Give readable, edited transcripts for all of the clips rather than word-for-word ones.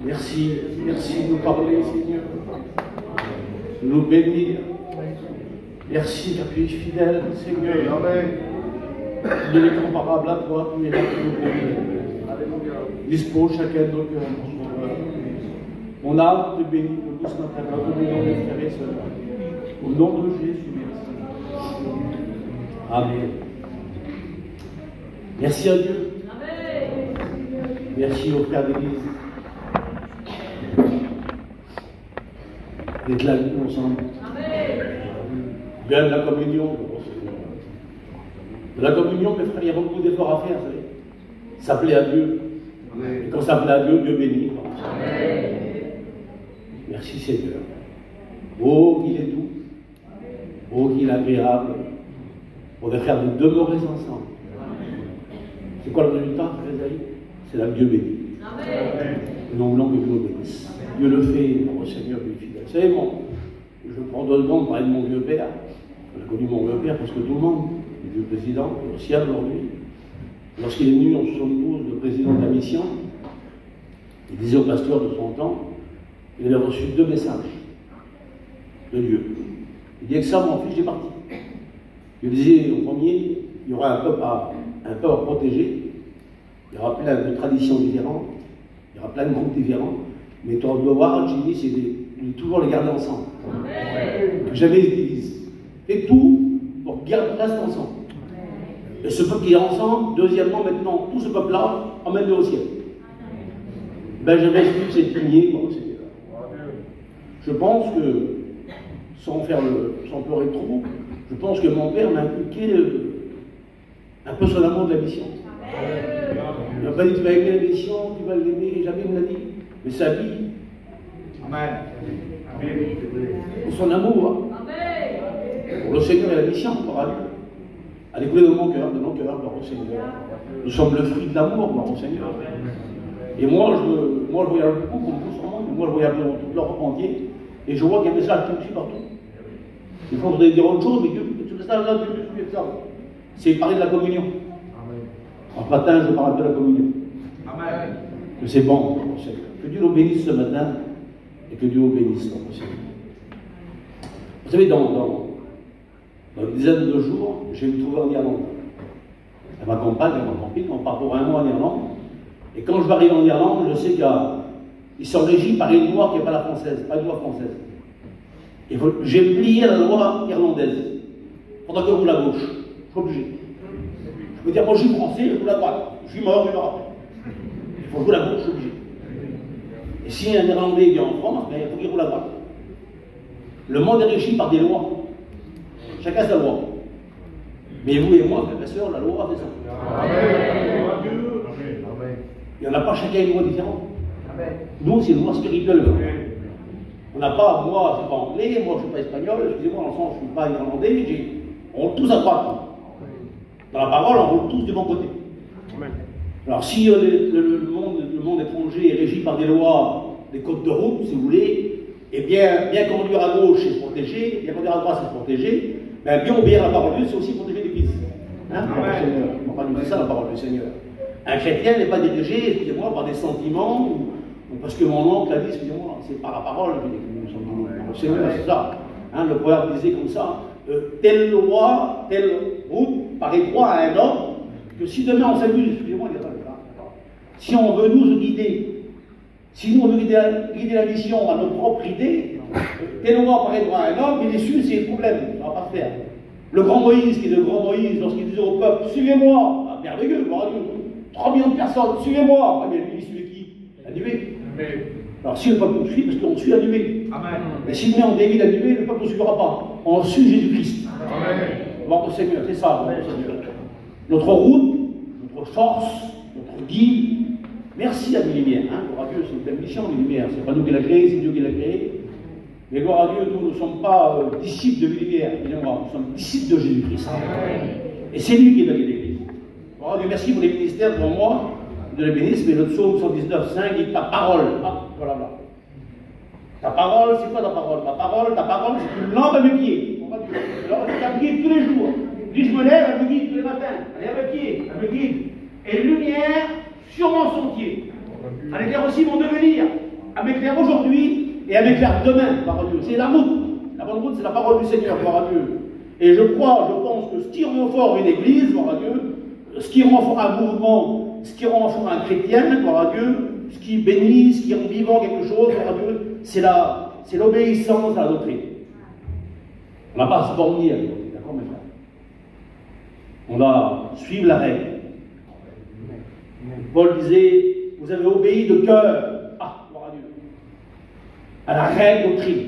Merci, merci de nous parler, Seigneur, de nous bénir. Merci car tu es fidèle, Seigneur. Amen. Tu es comparable à toi, tu es là pour nous bénir. Dispose chacun de nos cœurs pour son œuvre. Mon âme te bénit de tous notre âme, te bénit mes frères et sœurs. Au nom de Jésus, merci. Amen. Merci à Dieu. Amen. Merci aux frères d'église d'être là avec nous ensemble. Bien de la communion. De la communion, mes frères, il y a beaucoup d'efforts à faire, vous savez. Ça plaît à Dieu. Et quand ça plaît à Dieu, Dieu bénit. Amen. Merci Seigneur. Oh, qu'il est doux. Oh, qu'il est agréable. On va faire de demeurer ensemble. C'est quoi le résultat, frères amis? C'est là que Dieu bénit. Amen. Nous voulons que Dieu nous bénisse. Dieu le fait, notre Seigneur, Dieu est fidèle. Vous savez, je prends 2 secondes pour parler de mon vieux père. On a connu mon vieux père parce que tout le monde, le vieux président, au ciel aujourd'hui, lorsqu'il est venu en 72, le président de la mission, il disait au pasteur de son temps, il avait reçu 2 messages de Dieu. Il disait que ça, mon fils, j'ai parti. Il disait au premier, il y aura un peuple à protéger, il y aura plein de traditions différentes, il y aura plein de groupes différents, mais ton devoir, j'ai dit, c'est de toujours les garder ensemble. Que jamais ils se divisent. Fais tout pour qu'ils restent ensemble. Et ce peuple qui est ensemble, deuxièmement, maintenant, tout ce peuple-là, emmène-le au ciel. Ben, je vais suivre cette lignée, bon, je pense que, sans pleurer trop, je pense que mon père m'a inculqué un peu son amour de la mission. Il m'a pas dit tu vas aimer la mission, tu vas l'aimer, jamais il me l'a dit. Mais sa vie, Amen. Pour son amour, pour le Seigneur et la mission, à découler de mon cœur, de nos cœurs, gloire au Seigneur. Nous sommes le fruit de l'amour, gloire au Seigneur. Et moi, je voyage beaucoup, comme tout sûrement, moi je voyage dans toute l'Europe entière, et je vois qu'il y a des messages qui me suivent partout. Il faudrait dire autre chose, mais tout ça, là, Dieu ça. C'est parler de la communion. En matin, je parle de la communion. Amen. Que c'est bon, gloire au Seigneur. Que Dieu nous bénisse ce matin, et que Dieu nous bénisse, gloire au Seigneur. Vous savez, dans une dizaine de jours, je vais me trouver en Irlande. Elle m'accompagne, on part pour 1 mois en Irlande. Et quand je vais arriver en Irlande, je sais qu'ils sont régis par une loi qui n'est pas la française, pas une loi française. J'ai plié la loi irlandaise. Pendant que je roule à gauche. Je suis obligé. Je peux dire, moi je suis français, je roule à droite. Je suis mort, je vais rappeler. Il faut rouler à gauche, je suis obligé. Et si un Irlandais vient en France, ben, il faut qu'il roule à droite. Le monde est régi par des lois. Chacun sa loi. Mais vous et moi, frères et sœurs, la loi, c'est ça. Amen. Il n'y en a pas chacun une loi différente. Amen. Nous, c'est une loi spirituelle. On n'a pas, moi, je ne suis pas anglais, moi, je ne suis pas espagnol, excusez-moi, dans le sens, je ne suis pas irlandais, on roule tous à droite. Dans la parole, on roule tous du bon côté. Amen. Alors, si le monde étranger est régi par des lois, des codes de route, si vous voulez, et bien conduire à gauche, c'est se protéger, bien conduire à droite, c'est se protéger, bien obéir à la parole de Dieu, c'est aussi protéger l'Église. Hein? On va pas nous dire ça, la parole du Seigneur. Un chrétien n'est pas dirigé, excusez-moi, par des sentiments, ou parce que mon oncle a dit, excusez-moi, c'est par la parole, le Seigneur, c'est ça. Hein, le proverbe disait comme ça, telle loi, telle route paraît droit à un homme, que si demain on s'amuse, excusez-moi, il n'y a pas de cas. Si on veut nous guider, si nous on veut guider la mission à nos propres idées, telle loi paraît droit à un homme, mais déçu, c'est le problème, ça ne va pas se faire. Le grand Moïse, qui est le grand Moïse, lorsqu'il disait au peuple, suivez-moi, ah, merveilleux, gloire à Dieu. 3 millions de personnes, suivez-moi. Ah, mais lui, il suivait qui? Animé. Alors si le peuple nous suit, parce qu'on suit animé. Amen. Mais si nous on dévie animé, le peuple ne suivra pas. On suit Jésus-Christ. Amen. Bon, Seigneur, c'est ça, Seigneur. Notre route, notre force, notre guide. Merci à des lumières. Hein. Gloire à Dieu, c'est une belle mission, les lumières. C'est pas nous qui l'a créé, c'est Dieu qui l'a créé. Mais gloire à Dieu, nous ne sommes pas disciples de lumière, nous sommes disciples de Jésus-Christ. Et c'est lui qui est venu l'Église. Oh, Dieu merci pour les ministères, pour moi, de l'ébénisme, mais le psaume 119.5 dit ta parole. Ah, voilà. Ta parole, c'est quoi ta parole? Ta parole, c'est une lampe à mes pieds. Alors, elle me guide tous les jours. Puis je me lève, elle me guide tous les matins. Elle me guide. Et lumière sur mon sentier. Elle éclaire aussi mon devenir. Elle m'éclaire aujourd'hui et elle m'éclaire demain, gloire à Dieu. C'est la route. La bonne route, c'est la parole du Seigneur, gloire à Dieu. Et je pense que ce qui rend fort une église, gloire à Dieu, ce qui rend fort un mouvement, ce qui rend fort un chrétien, gloire à Dieu, ce qui bénit, ce qui rend vivant quelque chose, gloire à Dieu, c'est l'obéissance à la doctrine. On n'a pas à se borner avec l'autre, d'accord mes frères? On doit suivre la règle. Paul disait, vous avez obéi de cœur, gloire à Dieu, à la règle doctrine.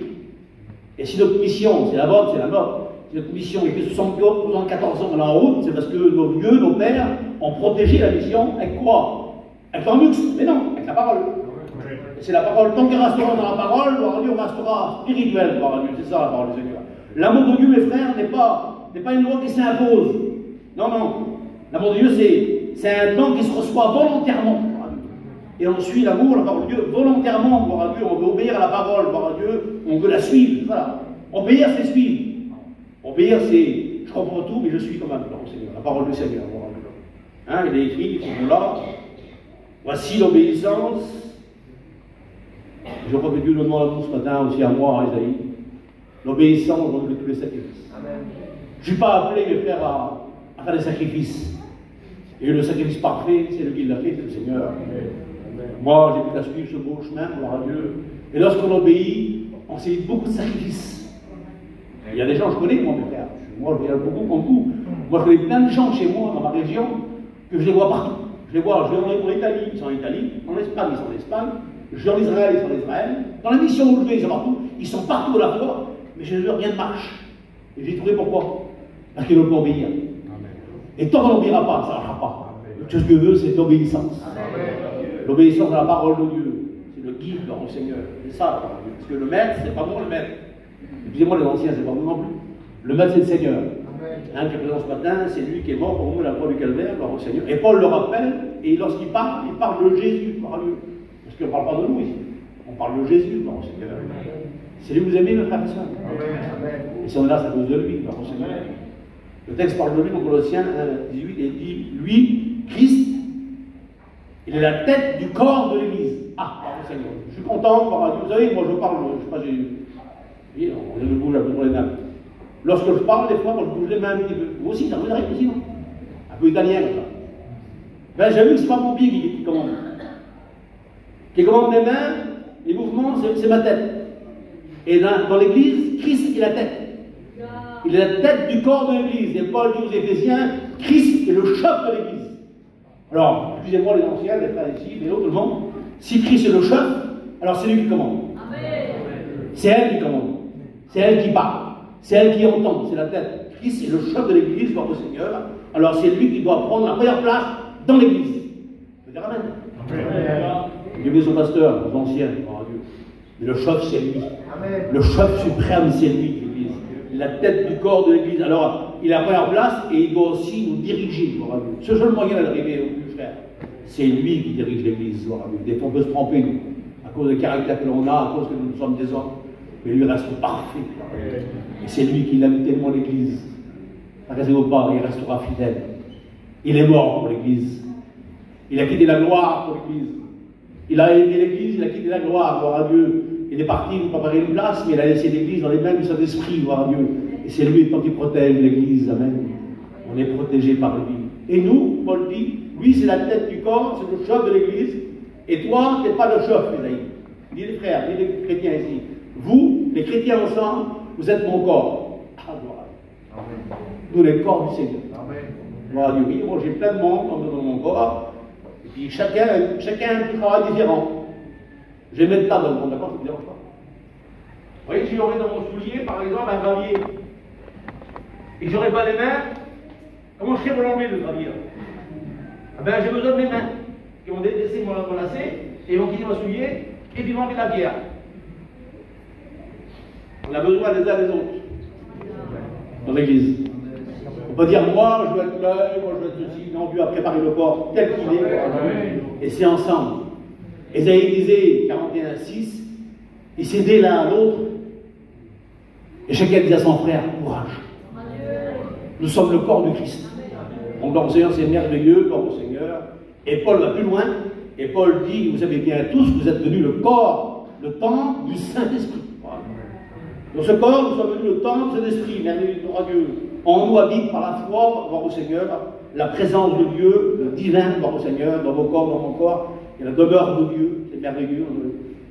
Et si notre mission, c'est la bonne, c'est la mort, si notre mission est que 74 ans en route, c'est parce que nos vieux, nos pères ont protégé la mission avec quoi? Avec leur luxe, mais non, avec la parole. Et c'est la parole, tant qu'il restera dans la parole, gloire à Dieu, on restera spirituel, gloire à Dieu, c'est ça la parole du Seigneur. L'amour de Dieu, mes frères, n'est pas une loi qui s'impose. Non, non. L'amour de Dieu, c'est un don qui se reçoit volontairement. Et on suit l'amour, la parole de Dieu, volontairement, gloire à Dieu. On veut obéir à la parole, gloire à Dieu. On veut la suivre. Voilà. Obéir, c'est suivre. Obéir, c'est je comprends tout, mais je suis quand même, gloire au Seigneur. La parole du Seigneur, gloire à Dieu. Il est écrit, là. Voici l'obéissance. Je crois que Dieu nous demande à nous ce matin, aussi à moi, à Isaïe. L'obéissance de tous les sacrifices. Amen. Je ne suis pas appelé, mes frères, à faire des sacrifices. Et le sacrifice parfait, c'est le guide de la paix, c'est le Seigneur. Amen. Moi, j'ai pu la suivre ce beau chemin, gloire à Dieu. Et lorsqu'on obéit, on s'évite beaucoup de sacrifices. Il y a des gens, je connais, moi, mes frères. Moi, je regarde beaucoup comme vous. Moi, je connais plein de gens chez moi, dans ma région, que je les vois partout. Je les vois, je vais en Italie, ils sont en Italie. En Espagne, ils sont en Espagne. Je vais en Israël, ils sont en Israël. Dans la mission où je vais, ils sont partout. Ils sont partout à la fois. Mais chez eux, rien ne marche. Et j'ai trouvé pourquoi? Parce qu'ils ne veulent pas obéir. Amen. Et tant qu'on n'obéira pas, ça ne marchera pas. Tout ce que veut, c'est l'obéissance. L'obéissance à la parole de Dieu. C'est le guide dans le Seigneur. C'est ça. Parce que le maître, c'est pas moi le maître. Excusez-moi les anciens, c'est pas moi non plus. Le maître, c'est le Seigneur. Hein, qui est présent ce matin, c'est lui qui est mort pour nous, la croix du calvaire, gloire au Seigneur. Et Paul le rappelle, et lorsqu'il parle, il parle de Jésus, gloire à Dieu. Parce qu'on ne parle pas de nous ici. On parle de Jésus, gloire au Seigneur. C'est lui que vous aimez, mes frères et sœurs. Et si on est là, c'est à cause de lui, gloire au Seigneur. Le texte parle de lui dans Colossiens 18 et dit, lui, Christ, il est la tête du corps de l'Église. Gloire au Seigneur. Je suis content, gloire à Dieu. Vous savez, moi je parle, je sais pas, on bouge un peu pour les mains. Lorsque je parle, des fois, moi je bouge les mains un petit peu. Vous aussi, ça vous arrive aussi, non? Un peu italien, comme ça. Ben, j'ai vu que c'est pas mon pied qui commande. Qui commande mes mains, les mouvements, c'est ma tête. Et dans l'Église, Christ est la tête. Il est la tête du corps de l'Église. Et Paul dit aux Éphésiens, Christ est le chef de l'Église. Alors, excusez-moi les anciens, les frères ici, les autres, tout le monde. Si Christ est le chef, alors c'est lui qui commande. C'est elle qui commande. C'est elle qui parle. C'est elle qui entend. C'est la tête. Christ est le chef de l'Église, gloire au Seigneur. Alors c'est lui qui doit prendre la première place dans l'Église. Je veux dire amen. Dieu est son pasteur, les anciens, gloire à Dieu. Mais le chef, c'est lui. Amen. Le chef suprême, c'est lui, l'Église. La tête du corps de l'Église. Alors, il a la première place et il doit aussi nous diriger, gloire à Dieu. Ce seul moyen d'arriver au plus frère, c'est lui qui dirige l'Église, gloire à Dieu. Des fois, on peut se tromper, nous, à cause du caractère que l'on a, à cause que nous sommes des hommes. Mais lui reste parfait. Et c'est lui qui aime tellement l'Église. Inquiétez-vous pas, il restera fidèle. Il est mort pour l'Église. Il a quitté la gloire pour l'Église. Il a aimé l'Église, il a quitté la gloire, gloire à Dieu. Il est parti pour préparer une place, mais il a laissé l'Église dans les mains du Saint-Esprit, gloire à Dieu. Et c'est lui qui protège l'Église, amen. On est protégé par lui. Et nous, Paul dit, lui c'est la tête du corps, c'est le chef de l'Église. Et toi, tu n'es pas le chef, Isaïe. Dis les frères, dis les chrétiens ici. Vous, les chrétiens ensemble, vous êtes mon corps. Gloire à Dieu. Nous, les corps du Seigneur. Gloire à Dieu. Oui, moi j'ai plein de monde dans mon corps. Et puis chacun a un petit travail différent. Je vais mettre là dans le monde, d'accord? Ça ne me dérange pas. Vous voyez, si j'aurais dans mon soulier, par exemple, un gravier, et que j'aurais pas les mains, comment je serais pour l'enlever le gravier? Ben, j'ai besoin de mes mains, qui vont laisser mon lacet, et ils vont quitter mon soulier, et puis ils vont enlever la pierre. On a besoin les uns des autres dans l'Église. On peut dire, moi, je veux être l'œil, moi, je veux être ceci. Non, Dieu a préparé le corps tel qu'il est. Et c'est ensemble. Ésaïe disait, 41:6, ils s'aidaient l'un à l'autre. Et chacun disait à son frère, courage. Nous sommes le corps de Christ. Donc, dans le Seigneur, c'est merveilleux, corps au Seigneur. Et Paul va plus loin. Et Paul dit, vous savez bien tous, vous êtes devenus le corps le temple du Saint-Esprit. Voilà. Dans ce corps, nous sommes venus le temple du Saint-Esprit, merveilleux Dieu. En nous habite par la foi, gloire au Seigneur, la présence de Dieu, le divin, gloire au Seigneur, dans vos corps, dans mon corps, et la demeure de Dieu, c'est merveilleux.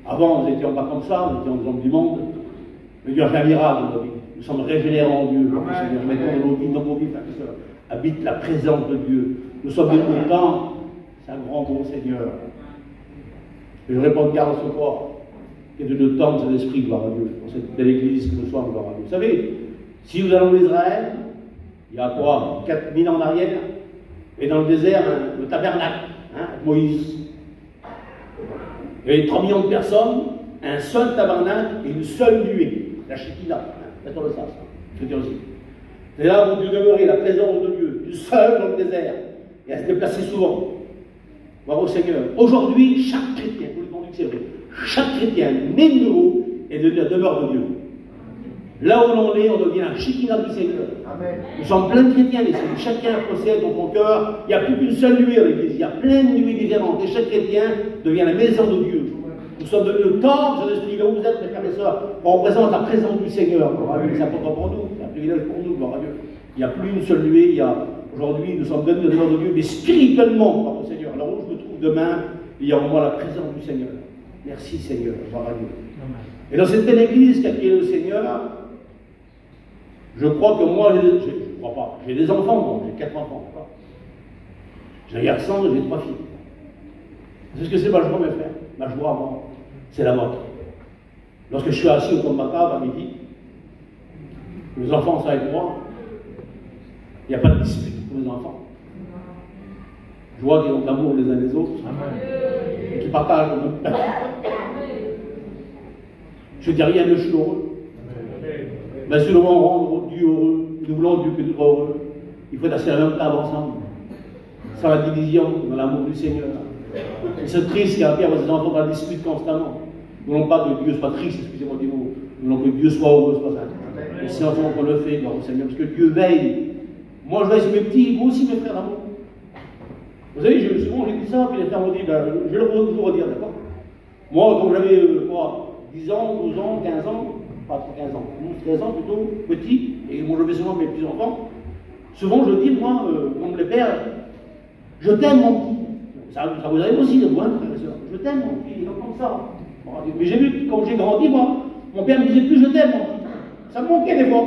Avant, nous n'étions pas comme ça, nous étions des hommes du monde, mais Dieu a fait un miracle dans nos vies. Nous sommes régénérés en Dieu, gloire au Seigneur. Maintenant, dans nos vies, frères et sœurs, habite la présence de Dieu. Nous sommes venus au temple, c'est un grand bon Seigneur. Et je réponds de garde à ce corps, qui est de temple de l'Esprit, gloire à Dieu, dans cette belle église que nous sommes, gloire à Dieu. Vous savez, si vous allez en Israël, il y a quoi, 4000 ans en arrière, et dans le désert, le tabernacle, avec Moïse. Il y avait 3 millions de personnes, un seul tabernacle et une seule nuée, la Shekinah. Mettons le sens, je veux dire aussi. C'est là où Dieu demeurait, la présence de Dieu, du seul dans le désert, et elle se déplaçait souvent. Voir au Seigneur. Aujourd'hui, chaque chrétien, vous le demandez que c'est vrai, chaque chrétien né de nouveau est de la demeure de Dieu. Là où l'on est, on devient un Shekinah du Seigneur. Amen. Nous sommes plein de chrétiens ici. Chacun possède dans son cœur. Il n'y a plus qu'une seule nuée à l'église. Il y a plein de nuées différentes. Et chaque chrétien devient la maison de Dieu. Nous sommes devenus le temple de l'Esprit. Là où vous êtes, mes frères et sœurs, on représente la présence du Seigneur. C'est important pour nous. C'est un privilège pour nous, gloire à Dieu. Il n'y a plus une seule nuée. Aujourd'hui, nous sommes devenus la demeure de Dieu, mais spirituellement, par le Seigneur. Alors où je me trouve demain, il y a en moi la présence du Seigneur. Merci Seigneur, gloire à Dieu. Et dans cette belle église qu'a créée le Seigneur, je crois que moi, je crois pas, j'ai des enfants, j'ai 4 enfants. J'ai un garçon, j'ai 3 filles. C'est ce que c'est ma joie, mes frères. Ma joie, moi, c'est la vôtre. Lorsque je suis assis au coin de ma table à midi, mes enfants sont avec moi, il n'y a pas de dispute pour les enfants. Je vois qu'ils ont de l'amour les uns les autres. Et qu'ils partagent le même pain. Je ne dis rien, mais je suis heureux. Mais si nous voulons rendre Dieu heureux, nous voulons Dieu que nous soyons heureux, il faut assis à la même table ensemble. Sans la division, dans l'amour du Seigneur. C'est triste qu'il y a ses enfants dans la dispute constamment. Nous ne voulons pas que Dieu soit triste, excusez-moi du mot. Nous voulons que Dieu soit heureux, c'est pas ça. Et c'est ensemble qu'on le fait, gloire au Seigneur, parce que Dieu veille. Moi, je veille sur mes petits, vous aussi, mes frères d'amour. Vous savez, souvent, j'ai dit ça, puis les frères m'ont dit, ben, je vais le redire, d'accord? Moi, quand j'avais, 10 ans, 12 ans, 15 ans, pas trop 15 ans, 12, 13 ans plutôt, petit, et moi, je vais souvent mes petits-enfants, souvent, je dis, moi, comme les pères, je t'aime, mon petit. Ça vous arrive aussi de moi, frère et soeur. Je t'aime, mon petit, comme ça. Mais j'ai vu, quand j'ai grandi, moi, mon père me disait plus, je t'aime, mon petit. Ça me manquait des fois.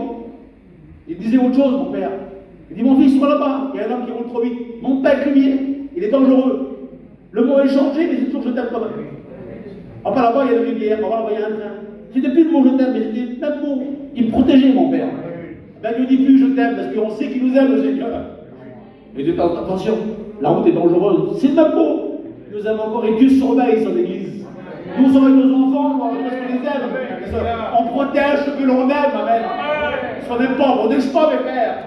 Il disait autre chose, mon père. Il dit, mon fils, sois là-bas, il y a un homme qui roule trop vite. Mon père lumière, il est dangereux. Le mot est changé, mais c'est toujours je t'aime quand même. Après là-bas, il y a une rivière, là-bas, il y a un train. C'était plus le mot je t'aime, mais c'était le même mot. Il me protégeait, mon père. Ben, il ne dit plus je t'aime, parce qu'on sait qu'il nous aime, le Seigneur. Mais dites attention, la route est dangereuse. C'est le même mot. Il nous aime encore et Dieu surveille son église. Nous sommes avec nos enfants, parce qu'on les aime. On protège ce que l'on aime, ma mère. Si on n'aime pas, on ne protège pas, mes frères.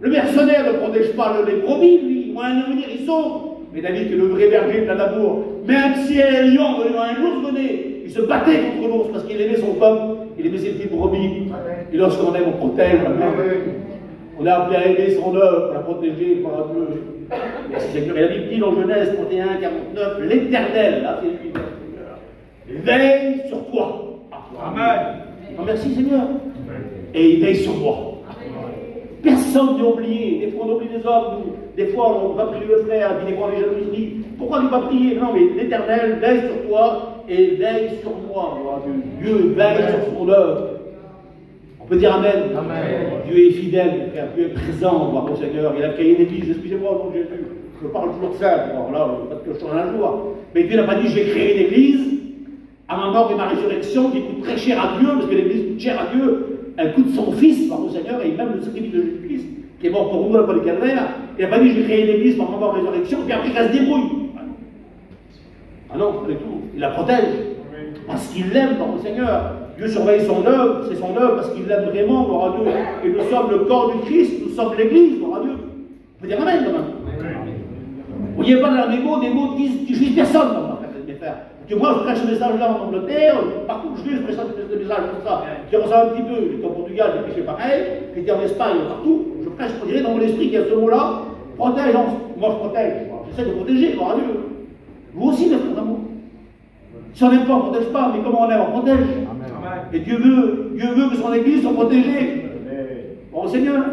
Le mercenaire ne protège pas les brebis, lui. Moi, un venir, il sauve. Mais David, qui est le vrai berger de l'amour, même si un lion venait, un ours venait, il se battait contre l'ours parce qu'il aimait son peuple, il aimait ses petites brebis. Et lorsqu'on aime, on protège. On est appelé à aimer son œuvre, à la protéger par Dieu. Merci Seigneur. Et la Bible dit dans Genèse 31, 49, l'Éternel, là c'est lui, veille sur toi. Amen. Merci Seigneur. Et il veille sur moi. Personne n'est oublié. Des fois on oublie les hommes, nous. Des fois on va prier le frère, puis des fois on est jalousie. Pourquoi ne pas prier? Non, mais l'Éternel veille sur toi et veille sur moi. Dieu veille sur son œuvre. On peut dire Amen. Amen. Dieu est fidèle, frère. Dieu est présent, voir au Seigneur. Il a créé une église, excusez-moi, donc Jésus. Je parle toujours de ça. Alors là, pas que je change un jour. Mais Dieu n'a pas dit j'ai créé une église à ma mort et ma résurrection qui coûte très cher à Dieu, parce que l'église coûte cher à Dieu. Elle coûte son fils par au Seigneur et même le sacrifice de Jésus-Christ qui est mort pour nous à la croix du calvaire. Il n'a pas dit j'ai créé une église par ma mort et ma résurrection, puis après qu'elle se débrouille. Ah non, pas du tout. Il la protège. Parce qu'il l'aime par au Seigneur. Dieu surveille son œuvre, c'est son œuvre parce qu'il l'aime vraiment, gloire à Dieu. Et nous sommes le corps du Christ, nous sommes l'église, gloire à Dieu. On peut dire Amen quand même. Vous voyez pas dans des mots qui disent personne, mes frères. Parce que moi, je prêche ce message-là en Angleterre, partout où je vais, je prêche ce message comme ça. Je ressens un petit peu, j'étais au Portugal, j'ai prêché pareil, j'étais en Espagne, partout. Je prêche, on dirait dans mon esprit qu'il y a ce mot-là, protège, moi je protège, j'essaie de protéger, gloire à Dieu. Vous aussi, mes frères d'amour. Si on n'aime pas, on ne protège pas, mais comment on aime, on protège. Amen. Et Dieu veut que son Église soit protégée. Bon Seigneur,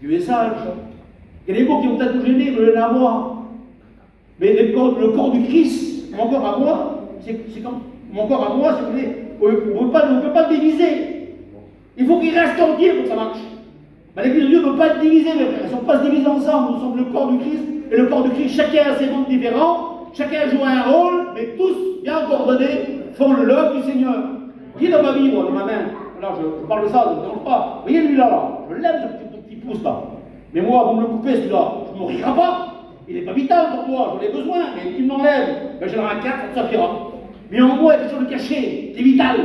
Dieu est sage. Il y a des mots qui vont peut-être nous gêner, mais à moi. Mais le corps du Christ, mon corps à moi, c'est comme mon corps à moi, si vous voulez, on ne peut pas le diviser. Il faut qu'il reste entier pour que ça marche. Mais l'Église de Dieu ne peut pas être divisée, mes frères. Ils ne sont pas se diviser ensemble. Nous sommes le corps du Christ. Et le corps du Christ, chacun a ses rôles différents. Chacun joue un rôle, mais tous, bien coordonnés, font l'œuvre du Seigneur. Qui est dans ma vie, moi, dans ma main? Là, je parle de ça, je ne dérange pas. Vous voyez lui-là, je l'aime, ce petit pouce là. Mais moi, vous me le coupez, celui-là, je ne mourrai pas. Il n'est pas vital pour moi, j'en ai besoin. Mais qu'il m'enlève, ben, j'en aurai 4, ça suffira. Mais en moi, il y a quelque chose de caché, c'est vital.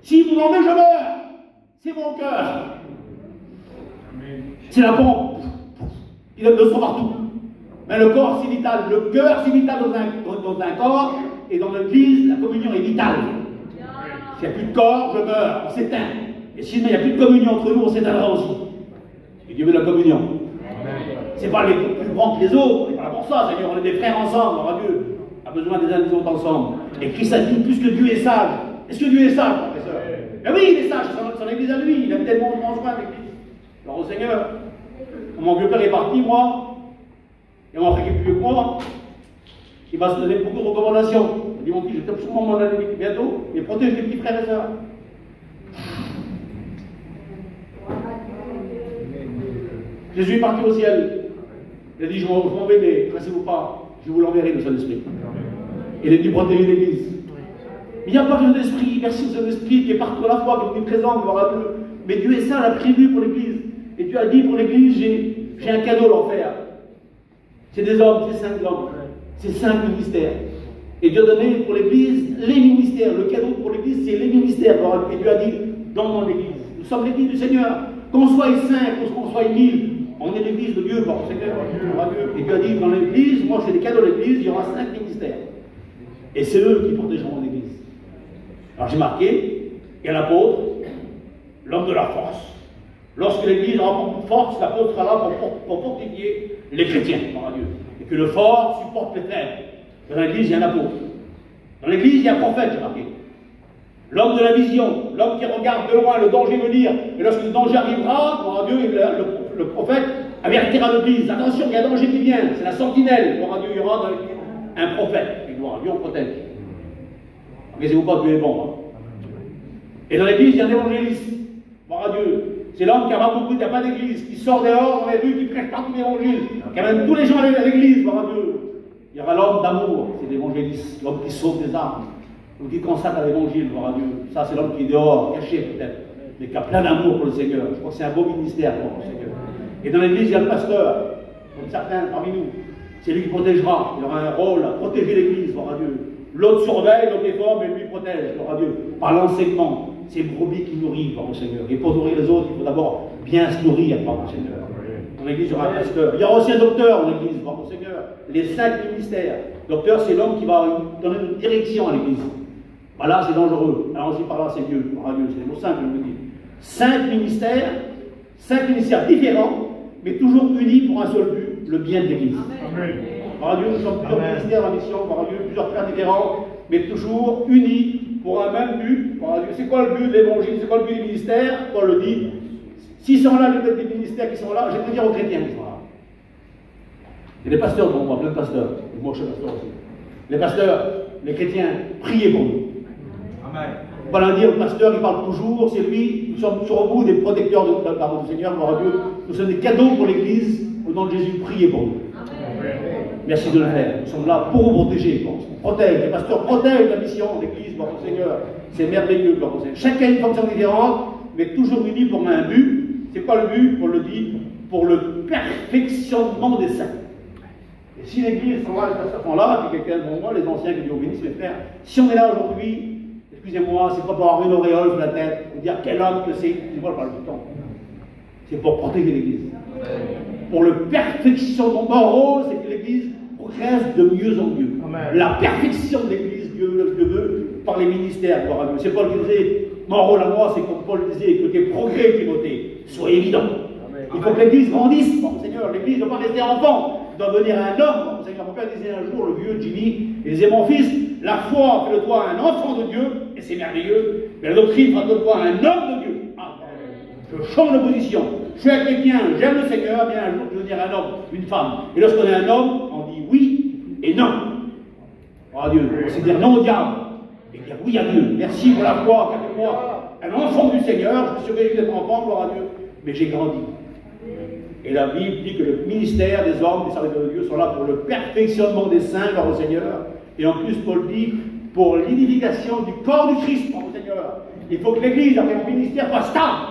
S'il vous enlève, je meurs. C'est mon cœur. C'est la pompe. Il a le sang partout. Mais le corps, c'est vital. Le cœur, c'est vital dans un corps. Et dans l'Église, la communion est vitale. S'il n'y a plus de corps, je meurs, on s'éteint. Et s'il n'y a plus de communion entre nous, on s'éteindra aussi. Et Dieu veut la communion. C'est pas les plus grands que les autres. On n'est pas là pour ça, Seigneur. On est des frères ensemble. Alors Dieu a besoin des uns des autres ensemble. Et Christ a dit plus que Dieu est sage. Est-ce que Dieu est sage, professeur? Ben oui, il est sage. C'est son Église à lui. Il a tellement de soin avec lui. Alors au Seigneur, quand mon vieux-père est parti, moi, et on m'a fait plus que moi, il va se donner beaucoup de recommandations. Il dit, mon fils, je t'aime sûrement mon ami bientôt, mais protège tes petits frères et sœurs. Jésus est parti au ciel. Il a dit, je m'en vais, mais ne pressez-vous pas, je vous l'enverrai, le Saint-Esprit. Il est venu protéger l'Église. Il n'y a pas que le Saint-Esprit, merci au Saint-Esprit qui est partout à la fois, qui est venu présent, gloire à Dieu. Mais Dieu est ça, l'a prévu pour l'Église. Et Dieu a dit pour l'Église, j'ai un cadeau à leur faire. C'est des hommes, c'est 5 hommes. C'est 5 ministères. Et Dieu a donné pour l'Église les ministères. Le cadeau pour l'Église, c'est les ministères. Et Dieu a dit, dans mon Église. Nous sommes l'Église du Seigneur. Qu'on soit 5, qu'on soit 1000, on est l'Église de Dieu, par le Seigneur. Et Dieu a dit, dans l'Église, moi je fais des cadeaux à l'Église, il y aura 5 ministères. Et c'est eux qui protégeront l'Église. Alors j'ai marqué, il y a l'apôtre, l'homme de la force. Lorsque l'Église aura beaucoup de force, l'apôtre sera là pour fortifier les chrétiens, par Dieu. Et que le fort supporte les faibles. Dans l'Église, il y a un apôtre. Dans l'Église, il y a un prophète, j'ai marqué. L'homme de la vision, l'homme qui regarde de loin le danger venir. Et lorsque le danger arrivera, par Dieu, le prophète avertira l'Église. Attention, il y a un danger qui vient. C'est la sentinelle. Gloire à Dieu, il y aura dans l'Église un prophète. Et gloire à Dieu, on protège. Inquiétez-vous pas, Dieu est bon. Hein. Et dans l'Église, il y a un évangéliste. Gloire à Dieu. C'est l'homme qui a pas beaucoup, qui n'a pas d'église, qui sort dehors dans les rues, qui prêche partout l'évangile, qui amène tous les gens à l'église, gloire à Dieu. Il y aura l'homme d'amour, c'est l'évangéliste, l'homme qui sauve des âmes, l'homme qui consacre à l'évangile, gloire à Dieu. Ça, c'est l'homme qui est dehors, caché peut-être, mais qui a plein d'amour pour le Seigneur. Je crois que c'est un beau ministère pour le Seigneur. Et dans l'église, il y a le pasteur, comme certains parmi nous. C'est lui qui protégera. Il aura un rôle à protéger l'église, gloire à Dieu. L'autre surveille, l'autre est fort, mais lui protège, gloire à Dieu, par l'enseignement. C'est le brebis qui nourrit, par le Seigneur. Et pour nourrir les autres, il faut d'abord bien se nourrir, par le Seigneur. Dans l'église, il y aura un pasteur. Il y aura aussi un docteur dans l'église, par le Seigneur. Les 5 ministères. Docteur, c'est l'homme qui va donner une direction à l'église. Voilà, c'est dangereux. Alors aussi par là, c'est mieux. Par Dieu, c'est le mot simple, je vous dis. 5 ministères différents, mais toujours unis pour un seul but, le bien de l'église. Par Dieu, nous sommes plusieurs ministères en mission, par Dieu, plusieurs frères différents, mais toujours unis pour un même but. C'est quoi le but de l'évangile? C'est quoi le but du ministère? Paul le dit. S'ils sont là, les ministères qui sont là, je vais te dire aux chrétiens qui sont là. Il y a des pasteurs, bon, moi, plein de pasteurs. Et moi, je suis pasteur aussi. Les pasteurs, les chrétiens, priez pour nous. Amen. On va leur dire, le pasteur, il parle toujours, c'est lui. Nous sommes sur vous des protecteurs de la parole du Seigneur, gloire à Dieu. Nous sommes des cadeaux pour l'Église. Au nom de Jésus, priez pour nous. Amen. Merci de le faire. Nous sommes là pour vous protéger. On protège. Les pasteurs protègent la mission de l'Église, gloire au Seigneur. C'est merveilleux, gloire au Seigneur. Chacun a une fonction différente, mais toujours unis pour un but. C'est quoi le but? On le dit, pour le perfectionnement des saints. Et si l'Église sont là, les pasteurs sont là, puis quelqu'un, bon, moi, les anciens qui disent, bénissent mes frères, si on est là aujourd'hui, excusez-moi, c'est pas pour avoir une auréole sur la tête, pour dire quel homme que c'est, excusez-moi, je parle du temps. C'est pour protéger l'Église. Pour le perfectionnement. Mon rôle, c'est que l'Église progresse de mieux en mieux. Amen. La perfection de l'Église, Dieu le veut, par les ministères, gloire à Dieu. C'est Paul qui disait, mon rôle à moi, c'est comme Paul disait, que tes progrès, Timothée, soient évidents. Amen. Il faut que l'Église grandisse, mon Seigneur. L'Église ne doit pas rester enfant, il doit devenir un homme, mon Seigneur. Mon père disait un jour, le vieux Jimmy, il disait, mon fils, la foi fait de toi un enfant de Dieu, et c'est merveilleux, mais la doctrine fait de toi un homme de Dieu. Ah, je change de position. Je suis un chrétien, j'aime le Seigneur, bien un jour je veux dire un homme, une femme. Et lorsqu'on est un homme, on dit oui et non. Oh Dieu, c'est dire non au diable et dire oui à Dieu. Merci pour la foi, car moi, un enfant du Seigneur, je me suis réjoui d'être enfant, gloire à Dieu, mais j'ai grandi. Et la Bible dit que le ministère des hommes, des serviteurs de Dieu, sont là pour le perfectionnement des saints, gloire au Seigneur. Et en plus, Paul dit, pour l'édification du corps du Christ, gloire au Seigneur. Il faut que l'Église, après le ministère, soit stable.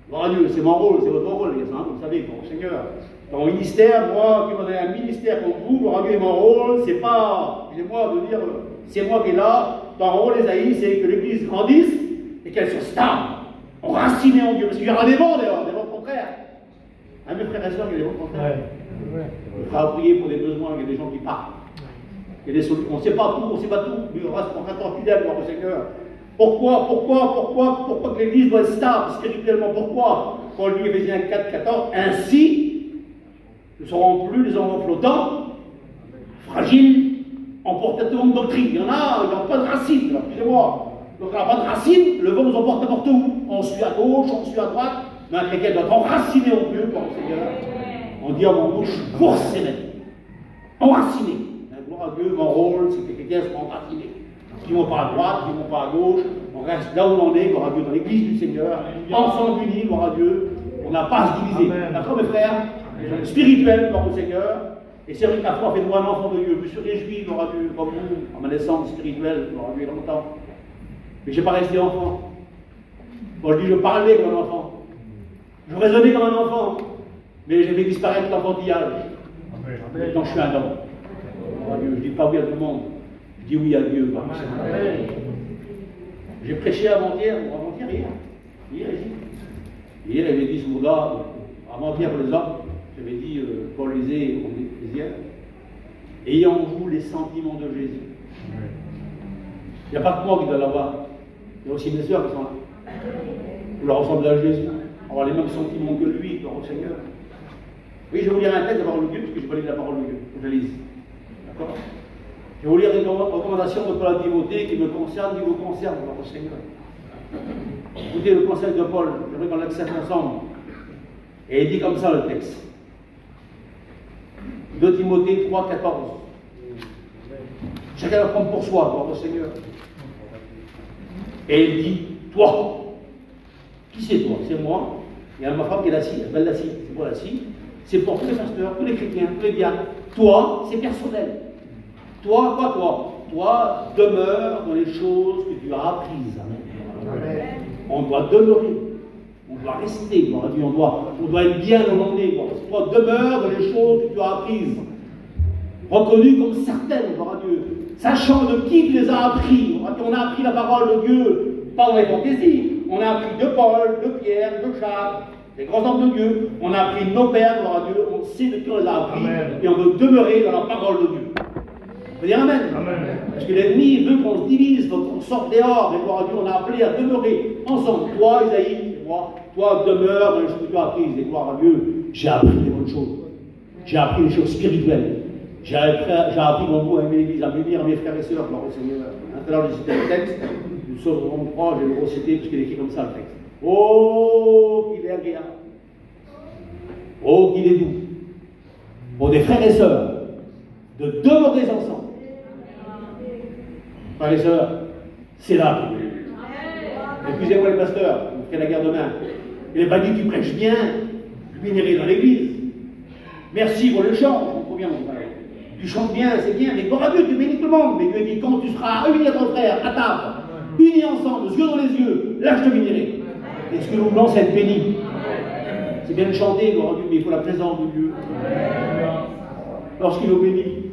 Gloire à Dieu, c'est mon rôle, c'est votre rôle, les gens, vous savez, gloire au Seigneur. Dans mon ministère, moi, qui m'en ai un ministère pour vous, gloire à Dieu, mon rôle, c'est pas, excusez-moi de dire, c'est moi qui est là. Ton rôle, Esaïe, c'est que l'Église grandisse et qu'elle soit stable, enracinée en Dieu. Parce qu'il y aura des vents dehors, des vents contraires. Hein, mes frères et sœurs, il y a des vents contraires. Il faudra prier pour des besoins, il y a des gens qui partent. Il y a des solutions. On ne sait pas tout, on ne sait pas tout, mais on reste fidèle, gloire au Seigneur. Pourquoi que l'Église doit être stable spirituellement? Pourquoi? Paul dit, Éphésiens 4, 14, ainsi, nous ne serons plus des enfants flottants, fragiles, emportés de doctrine. Il y en a, ils n'ont pas de racines, excusez-moi. Donc on n'a pas de racines, le vent nous emporte n'importe où. On suit à gauche, on suit à droite, mais un chrétien doit enraciner en Dieu, gloire au Seigneur. On dit à mon bouche, pour s'aimer. Enraciné. Gloire à Dieu, mon rôle, c'est que les chrétiens soient enracinés. Qui ne vont pas à droite, qui ne vont pas à gauche, on reste là où on est, gloire à Dieu, dans l'église du Seigneur, ensemble unis, gloire à Dieu, on n'a pas à se diviser. D'accord, mes frères? Spirituel, gloire au Seigneur, et c'est vrai que la foi fait de moi un enfant de Dieu. Je me suis réjoui, gloire à Dieu, comme vous, en ma naissance spirituelle, gloire à Dieu, longtemps. Mais je n'ai pas resté enfant. Paul dit, je parlais comme un enfant. Je raisonnais comme un enfant. Mais j'ai fait disparaître l'enfantillage. Maintenant, je suis un homme. Gloire à Dieu, je ne dis pas oui à tout le monde. Je dis oui à Dieu. J'ai prêché avant-hier, hier, Hier, il avait dit ce mot-là, avant-hier pour les hommes, j'avais dit, Paul lisait, on est Éphésiens, ayant en vous les sentiments de Jésus. Il n'y a pas que moi qui dois l'avoir, il y a aussi mes sœurs qui sont là. Pour leur ressembler à Jésus, avoir les mêmes sentiments que lui, gloire au Seigneur. Oui, je vais vous lire un texte de la parole de Dieu, parce que je vais lire la parole de Dieu, que je lise. D'accord? Je vais vous lire une recommandation de Paul à Timothée qui me concerne, qui vous concerne, gloire au Seigneur. Écoutez le conseil de Paul, j'aimerais qu'on l'accepte ensemble. Et il dit comme ça le texte. 2 Timothée 3, 14. Chacun va prendre pour soi, gloire au Seigneur. Et il dit, toi. Qui c'est toi? C'est moi. Il y a ma femme qui est assise, elle s'appelle l'assise. C'est moi l'assise. C'est pour tous les pasteurs, tous les chrétiens, tous les diacres. Toi, c'est personnel. Toi, quoi toi? Toi, demeure dans les choses que tu as apprises. Amen. On doit demeurer. On doit rester. On doit être bien demandé. Toi, demeure dans les choses que tu as apprises. Reconnues comme certaines, gloire à Dieu. Sachant de qui tu les as appris. On a appris la parole de Dieu, pas dans les fantaisies. On a appris de Paul, de Pierre, de Jacques, des grands hommes de Dieu. On a appris de nos pères, gloire à Dieu. On sait de qui on les a appris. Amen. Et on veut demeurer dans la parole de Dieu. On peut dire Amen. Amen. Parce que l'ennemi veut qu'on se divise, qu'on sorte dehors. Mais gloire à Dieu, on a appelé à demeurer ensemble. Toi, Isaïe, et moi, toi, demeure dans les choses que tu as apprises. Et gloire à Dieu, j'ai appris les bonnes choses. J'ai appris les choses spirituelles. J'ai appris mon mot à aimer l'Église, à bénir mes frères et sœurs, gloire au Seigneur. Tout à l'heure, j'ai cité le texte, du psaume 33, je vais le reciter parce qu'il est écrit comme ça le texte. Oh, qu'il est agréable. Oh, qu'il est doux. Pour des frères et sœurs, de demeurer ensemble. Frères et sœurs, c'est là que Dieu. Excusez-moi les pasteurs, vous ferez la guerre demain. Il n'est pas dit que tu prêches bien, je bénirai dans l'église. Merci pour le chant, je comprends bien mon frère. Tu chantes bien, c'est bien, mais gloire à Dieu, tu bénis tout le monde. Mais Dieu dit, quand tu seras uni à ton frère, à table, unis ensemble, yeux dans les yeux, là je te bénirai. Et ce que nous voulons, c'est être bénis. C'est bien de chanter, gloire à Dieu, mais il faut la présence de Dieu. Lorsqu'il nous bénit,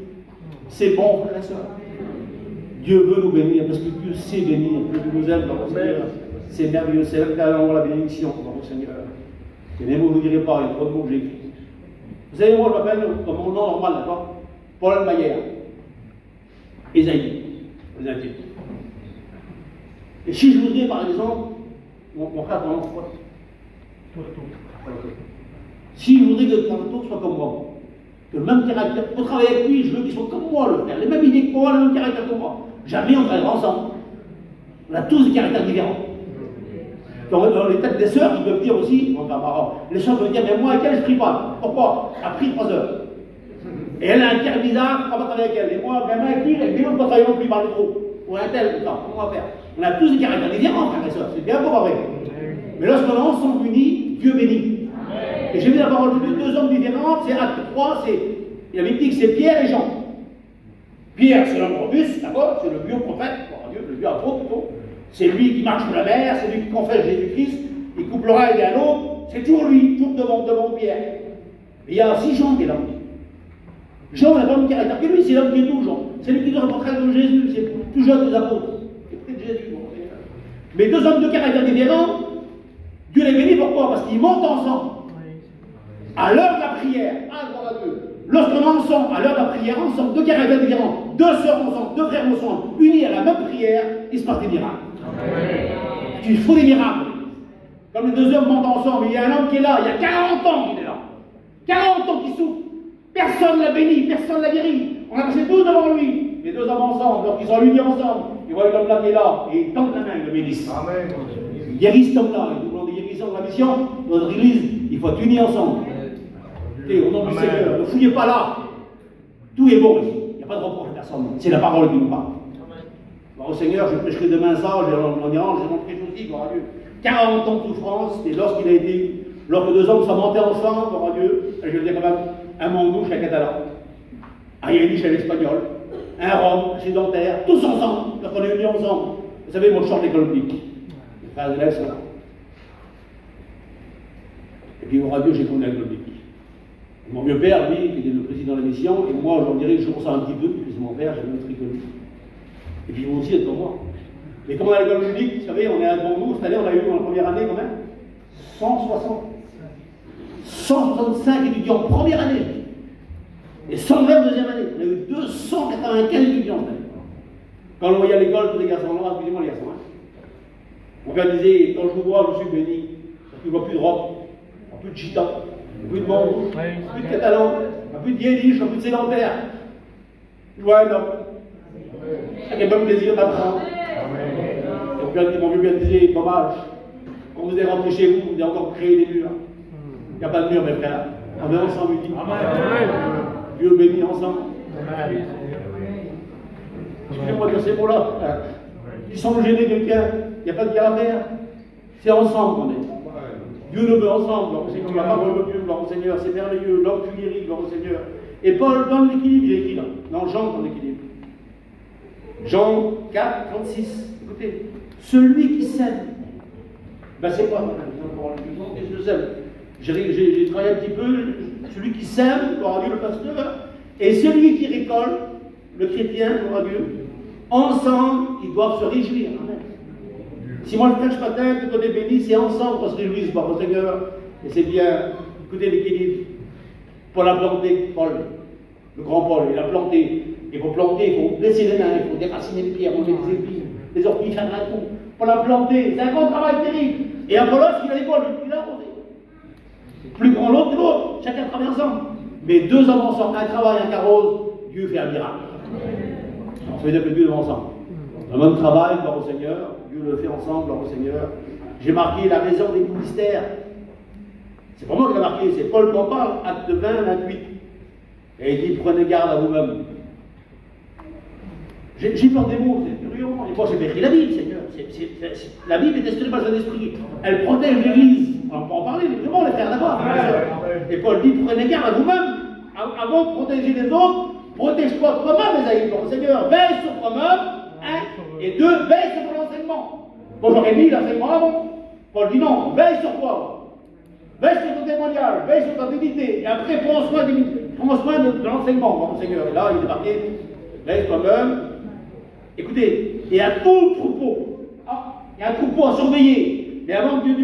c'est bon, frère et sœur. Dieu veut nous bénir, parce que Dieu sait bénir, Dieu nous aime, gloire au Seigneur. C'est merveilleux, c'est là que nous avons la bénédiction, gloire au Seigneur. Et les mots, je ne vous dirai pas, il y a trop de mots que j'ai écrits. Vous savez, moi, je m'appelle, comme mon nom normal, d'accord, Paul Maillère. Esaïe. Vous inquiétez. Et si je voudrais, par exemple, mon frère, mon si je voudrais que ton tour soit comme moi, que le même caractère. Pour travailler avec lui, je veux qu'ils soient comme moi, le frère, les mêmes idées que moi, le même caractère que moi. Jamais on travaillera ensemble. On a tous des caractères différents. Dans les têtes des sœurs, ils peuvent dire aussi, enfin, marrant, les sœurs peuvent dire, mais moi avec elle, je ne prie pas. Pourquoi? Elle prie 3 heures. Et elle a un cœur bizarre, je ne peux pas travailler avec elle. Et moi, même avec lui, elle ne peut pas travailler non plus, par le trop. Ou un tel, non, comment on va faire? On a tous des caractères différents, frères et sœurs, c'est bien pour vrai. Mais lorsqu'on est ensemble unis, Dieu bénit. Et j'ai vu la parole de deux hommes différents, c'est Acte 3, la Bible dit que c'est Pierre et Jean. Pierre, c'est l'homme robuste, d'accord? C'est le vieux prophète, le vieux apôtre plutôt. C'est lui qui marche sur la mer, c'est lui qui confesse Jésus-Christ, il coupe l'oreille d'un autre, c'est toujours lui, toujours devant Pierre. Et il y a aussi Jean qui est là. Jean n'a pas le même caractère que lui, c'est l'homme qui est tout, Jean. C'est lui qui doit rencontrer de Jésus, c'est le plus jeune des apôtres. C'est peut-être Jésus. Mais 2 hommes de caractère différents, Dieu les bénit, pourquoi? Parce qu'ils montent ensemble. À l'heure de la prière, gloire à Dieu. Lorsqu'on est ensemble, à l'heure de la prière, ensemble, 2 caractères différents, 2 sœurs ensemble, 2 frères ensemble, unis à la même prière, il se passe des miracles. Il faut des miracles. Comme les 2 hommes montent ensemble, il y a un homme qui est là, il y a 40 ans qu'il est là. 40 ans qu'il souffre. Personne ne l'a béni, personne ne l'a guéri. On a passé 12 devant lui. Les 2 hommes ensemble, lorsqu'ils sont unis ensemble, ils voient l'homme là qui est là, et ils tendent la main, ils le bénissent. Amen. Ils guérissent cet homme-là. Ils nous demandent de guérison de la mission. Dans notre église, il faut être unis ensemble. Et au nom du Seigneur, ne fouillez pas là. Tout est bon ici. Il n'y a pas de reproche à personne. C'est la parole qui nous parle. Alors, au Seigneur, je prêcherai demain ça, en Iran, j'ai montré aussi, gloire à Dieu. 40 ans de souffrance, et lorsque 2 hommes sont montés ensemble, gloire à Dieu, je veux dire quand même, un mandouche, un catalan, un yiddish, un espagnol, un rome, un sédentaire, tous ensemble, lorsqu'on est unis ensemble. Vous savez, moi je sors de l'école biblique. Les frères de l'Est, là. Et puis, gloire à Dieu, j'ai connu l'école biblique. Mon vieux père, lui, qui était le président de la mission, et moi, j'en dirais que je ressens un petit peu, puisque c'est mon père, j'ai le même truc que lui. Et puis, vous aussi, êtes comme moi. Mais comme on a l'école biblique, vous savez, on est à Bonjour, cette année, on a eu dans la première année quand même 165 étudiants en première année. Et 120 en deuxième année. On a eu 295 étudiants cette année. Quand on voyait à l'école, tous les garçons noirs, excusez-moi les garçons. Mon père disait, quand je vous vois, je suis béni. Parce qu'il ne voit plus de robe, plus de gitans, plus de monde, plus de catalans, plus de yiddish, plus de sédentaires. Je vois un homme. Avec un bon désir d'apprendre. Mon vieux père disait, dommage, quand vous êtes rentré chez vous, vous avez encore créé des murs. Il n'y a pas de mur, mes frères. On est ensemble unis. Dieu bénit ensemble. Excusez-moi de dire ces mots-là. Ils sont gênés de quelqu'un. Il n'y a pas de guerre à faire. C'est ensemble qu'on est. Dieu nous veut ensemble. Gloire au Seigneur. La parole de Dieu, gloire au Seigneur. C'est merveilleux. L'homme fut guéri, gloire au Seigneur. Et Paul donne l'équilibre, il est écrit là. Non, Jean donne l'équilibre. Jean 4, 36. Écoutez. Celui qui sème. Ben c'est quoi? Je sème. J'ai travaillé un petit peu. Celui qui sème, gloire à Dieu, le pasteur, et celui qui récolte, le chrétien, gloire à Dieu, ensemble, ils doivent se réjouir. Amen. Si moi je prêche ce matin, que on est béni, c'est ensemble qu'on se réjouisse par le Seigneur. Et c'est bien. Écoutez l'équilibre. Paul a planté, Paul, le grand Paul, il a planté. Il faut planter, il faut laisser les mains, il faut déraciner les pierres, enlever les épines, les orties, faire un coup. Pour la planter, c'est un grand travail terrible. Et Apollos, il a l'épaule, il a arrosé. Plus grand l'autre que l'autre, chacun travaille ensemble. Mais 2 hommes ensemble, un travail, un carrosse, Dieu fait un miracle. Alors, ça veut dire que Dieu est ensemble. Un même travail, gloire au Seigneur, Dieu le fait ensemble, gloire au Seigneur. J'ai marqué la raison des ministères. C'est pas moi qui l'ai marqué, c'est Paul qui en parle, acte 20, 28. Et il dit, prenez garde à vous-même. J'ai plein des mots, c'est curieux. Et moi, j'ai écrit la Bible, Seigneur. La Bible est inspirée par le Saint-Esprit. Elle protège l'Église. On peut en parler, mais vraiment, les frères d'abord. Et Paul dit, prenez garde à vous-même. Avant de protéger les autres, protège-toi toi-même, Esaïe, pour le Seigneur. Veille sur toi-même. 1. Et 2, veille sur ton enseignement. Bon, j'aurais mis l'enseignement avant. Paul dit non, veille sur toi. Veille sur ton témoignage, veille sur ta dignité. Et après, prends soin de l'enseignement, pour le Seigneur. Et là, il est marqué, veille toi-même. Écoutez, et à tout le troupeau, il y a un troupeau à surveiller. Mais avant que le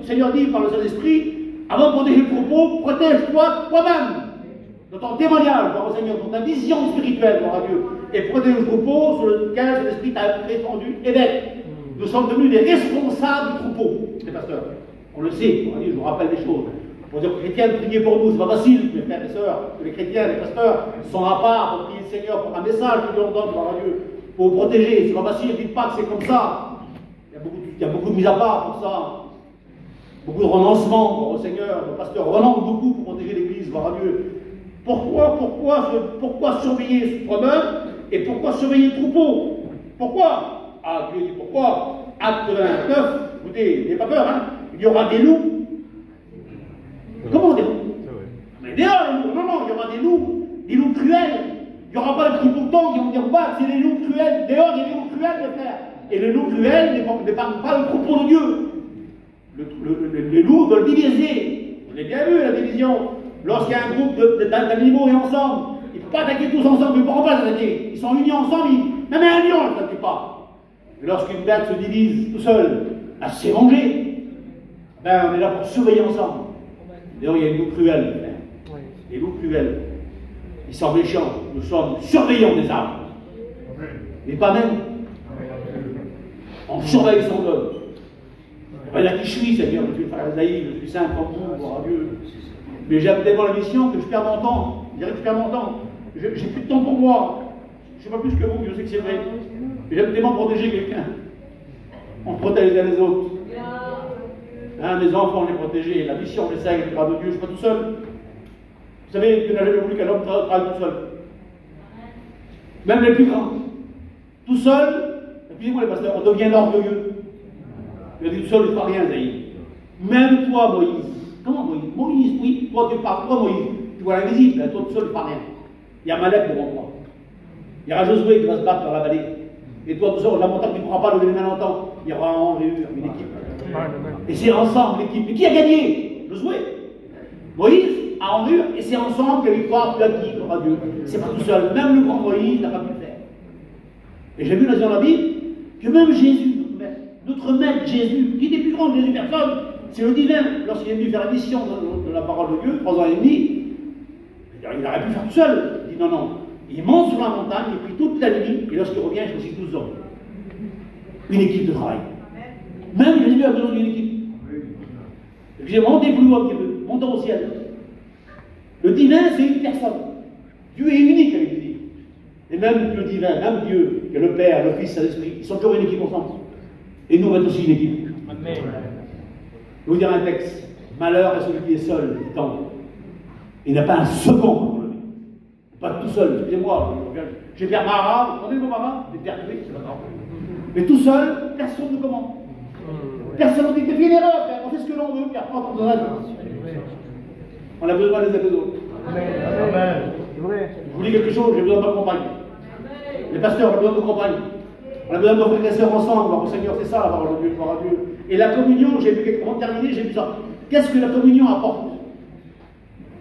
Seigneur dit par le Saint-Esprit, avant de protéger le troupeau, protège-toi toi-même. Dans ton témoignage, gloire au Seigneur, dans ta vision spirituelle, gloire à Dieu. Et protège le troupeau sur lequel l'Esprit t'a répandu évêque. Nous sommes devenus des responsables du troupeau, les pasteurs. On le sait, je vous rappelle des choses. Pour dire aux chrétiens de prier pour nous, c'est pas facile, mes frères et sœurs, que les chrétiens, les pasteurs sont à part pour prier le Seigneur pour un message que Dieu leur donne par Dieu, pour vous protéger. C'est pas facile, dites pas que c'est comme ça. Il y a beaucoup de mise à part pour ça. Beaucoup de renoncement au Seigneur. Le pasteur renonce beaucoup pour protéger l'Église, par Dieu. Pourquoi surveiller ce problème et pourquoi surveiller le troupeau? Pourquoi? Ah, Dieu dit pourquoi? Acte 29, écoutez, n'ayez pas peur, hein? Il y aura des loups. Comment des loups? Mais dehors les loups, non, il y aura des loups cruels. Il n'y aura pas le troupeau de temps qui vont dire bah, c'est les loups cruels. Dehors, il y a des loups cruels, mes frères. Et les loups cruels n'épargnent pas le troupeau de Dieu. Les loups veulent diviser. Vous l'avez bien vu, la division. Lorsqu'il y a un groupe d'animaux et ensemble, ils ne peuvent pas attaquer tous ensemble, ils ne pourront pas s'attaquer. Ils sont unis ensemble, même un lion ne s'attaque pas. Et lorsqu'une bête se divise tout seul, à se venger, ben on est là pour surveiller ensemble. D'ailleurs, il y a des loups cruels. Les loups cruels. Ils sont méchants. Nous sommes surveillants des arbres. Mais pas même. On surveille son homme. Il y a qui je suis, Seigneur, je suis frère Esaïe, je suis saint comme vous, gloire à Dieu. Mais j'aime tellement la mission que je perds mon temps. Je dirais que je perds mon temps. J'ai plus de temps pour moi. Je ne sais pas plus que vous, je sais que c'est vrai. Mais j'aime tellement protéger quelqu'un. On protège les uns les autres. Hein, mes enfants, on les protège. La mission, j'essaie avec le bras de Dieu, je ne suis pas tout seul. Vous savez, Dieu n'a jamais voulu qu'un homme travaille tout seul. Même les plus grands. Tout seul, excusez-moi les pasteurs, on devient orgueilleux. Il a dit tout seul, il ne fera rien, Zaïd. Même toi, Moïse. Comment Moïse? Moïse, oui, toi tu parles, toi Moïse. Tu vois l'invisible, toi tout seul, tu ne fera rien. Il y a Malek devant toi. Il y aura Josué qui va se battre dans la vallée. Et toi tout seul, la montagne, tu ne pourras pas lever les mains longtemps. Il y aura une équipe. Et c'est ensemble l'équipe. Mais qui a gagné? Josué. Moïse a envie, et c'est ensemble que la victoire fut acquise par Dieu. C'est pas tout seul. Même le grand Moïse n'a pas pu le faire. Et j'ai vu dans la Bible que même Jésus, notre maître Jésus, qui était plus grand que Jésus personne, c'est le divin. Lorsqu'il est venu faire la mission de la parole de Dieu, 3 ans et demi, il aurait pu faire tout seul. Il dit non. Il monte sur la montagne, il prie toute la nuit, et lorsqu'il revient, il choisit 12 hommes. Une équipe de travail. Même Jésus a besoin d'une équipe. J'ai monté plus haut qu'il veut, montant au ciel. Le divin, c'est une personne. Dieu est unique avec lui. Et même le divin, même Dieu, que le Père, le Fils et l'Esprit, ils sont toujours une équipe ensemble. Et nous, on va être aussi une équipe. Amen. Je vais vous dire un texte. Malheur à celui qui est seul, dit-on. Il n'a pas un second pour le vivre. Pas tout seul, excusez-moi. Je vais faire Mara, vous entendez le mot Mara? Je vais faire tuer, c'est pas grave. Mais tout seul, personne ne commande. Personne ne dit que c'est une erreur, on fait ce que l'on veut, puis après on tombe dans la vie. On a besoin les uns des autres. Amen. Je vous dis quelque chose, j'ai besoin de ma compagne. Les pasteurs ont besoin de compagne. On a besoin de nos frères et sœurs ensemble. Alors, Seigneur, c'est ça la parole de Dieu, gloire à Dieu. Et la communion, j'ai vu comment terminer, j'ai vu ça. Qu'est-ce que la communion apporte?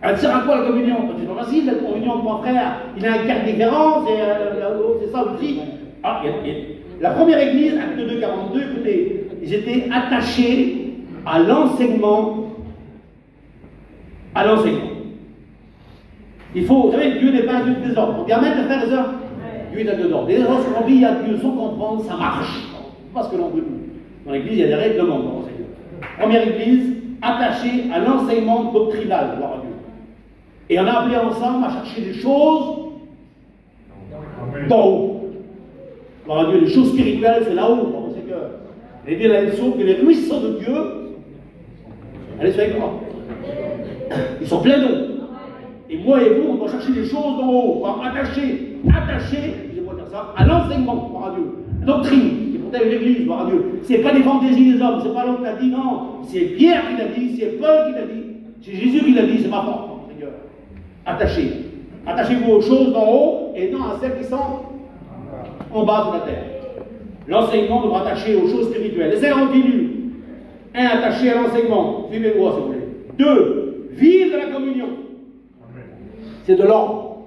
Elle sert à quoi la communion? C'est pas facile, la communion de mon frère, il a un cœur différent, c'est ça aussi. Ah, la première église, acte 2, 42, écoutez, ils étaient attachés à l'enseignement. À l'enseignement. Il faut, vous savez, Dieu n'est pas un Dieu de désordre. On dit amen, les frères et sœurs. Dieu est un Dieu d'ordre. Les gens sont remplis à Dieu sans comprendre, ça marche. C'est pas ce que l'on veut. Dans l'église, il y a des règlements dans l'enseignement. Première église, attachée à l'enseignement doctrinal, gloire à Dieu. Et on a appelé ensemble à chercher des choses d'en haut. Gloire à Dieu, les choses spirituelles, c'est là-haut, mon Seigneur. Et bien la leçon que les ruisseaux de Dieu, allez sur avec moi. Ils sont pleins d'eau. Et moi et vous, on doit chercher des choses d'en haut, attacher, excusez-moi de dire ça, à l'enseignement, gloire à Dieu. La doctrine qui protège l'Église, gloire à Dieu. C'est pas des fantaisies des hommes, c'est pas l'homme qui l'a dit, non. C'est Pierre qui l'a dit, c'est Paul qui l'a dit, c'est Jésus qui l'a dit, c'est pas fort, Seigneur. Attachez. Attachez-vous aux choses d'en haut et non à celles qui sont en bas de la terre. L'enseignement devra attacher aux choses spirituelles. Et ça continue. 1. Attaché à l'enseignement. Suivez-moi si vous voulez. 2. Vivre de la communion. C'est de l'ordre.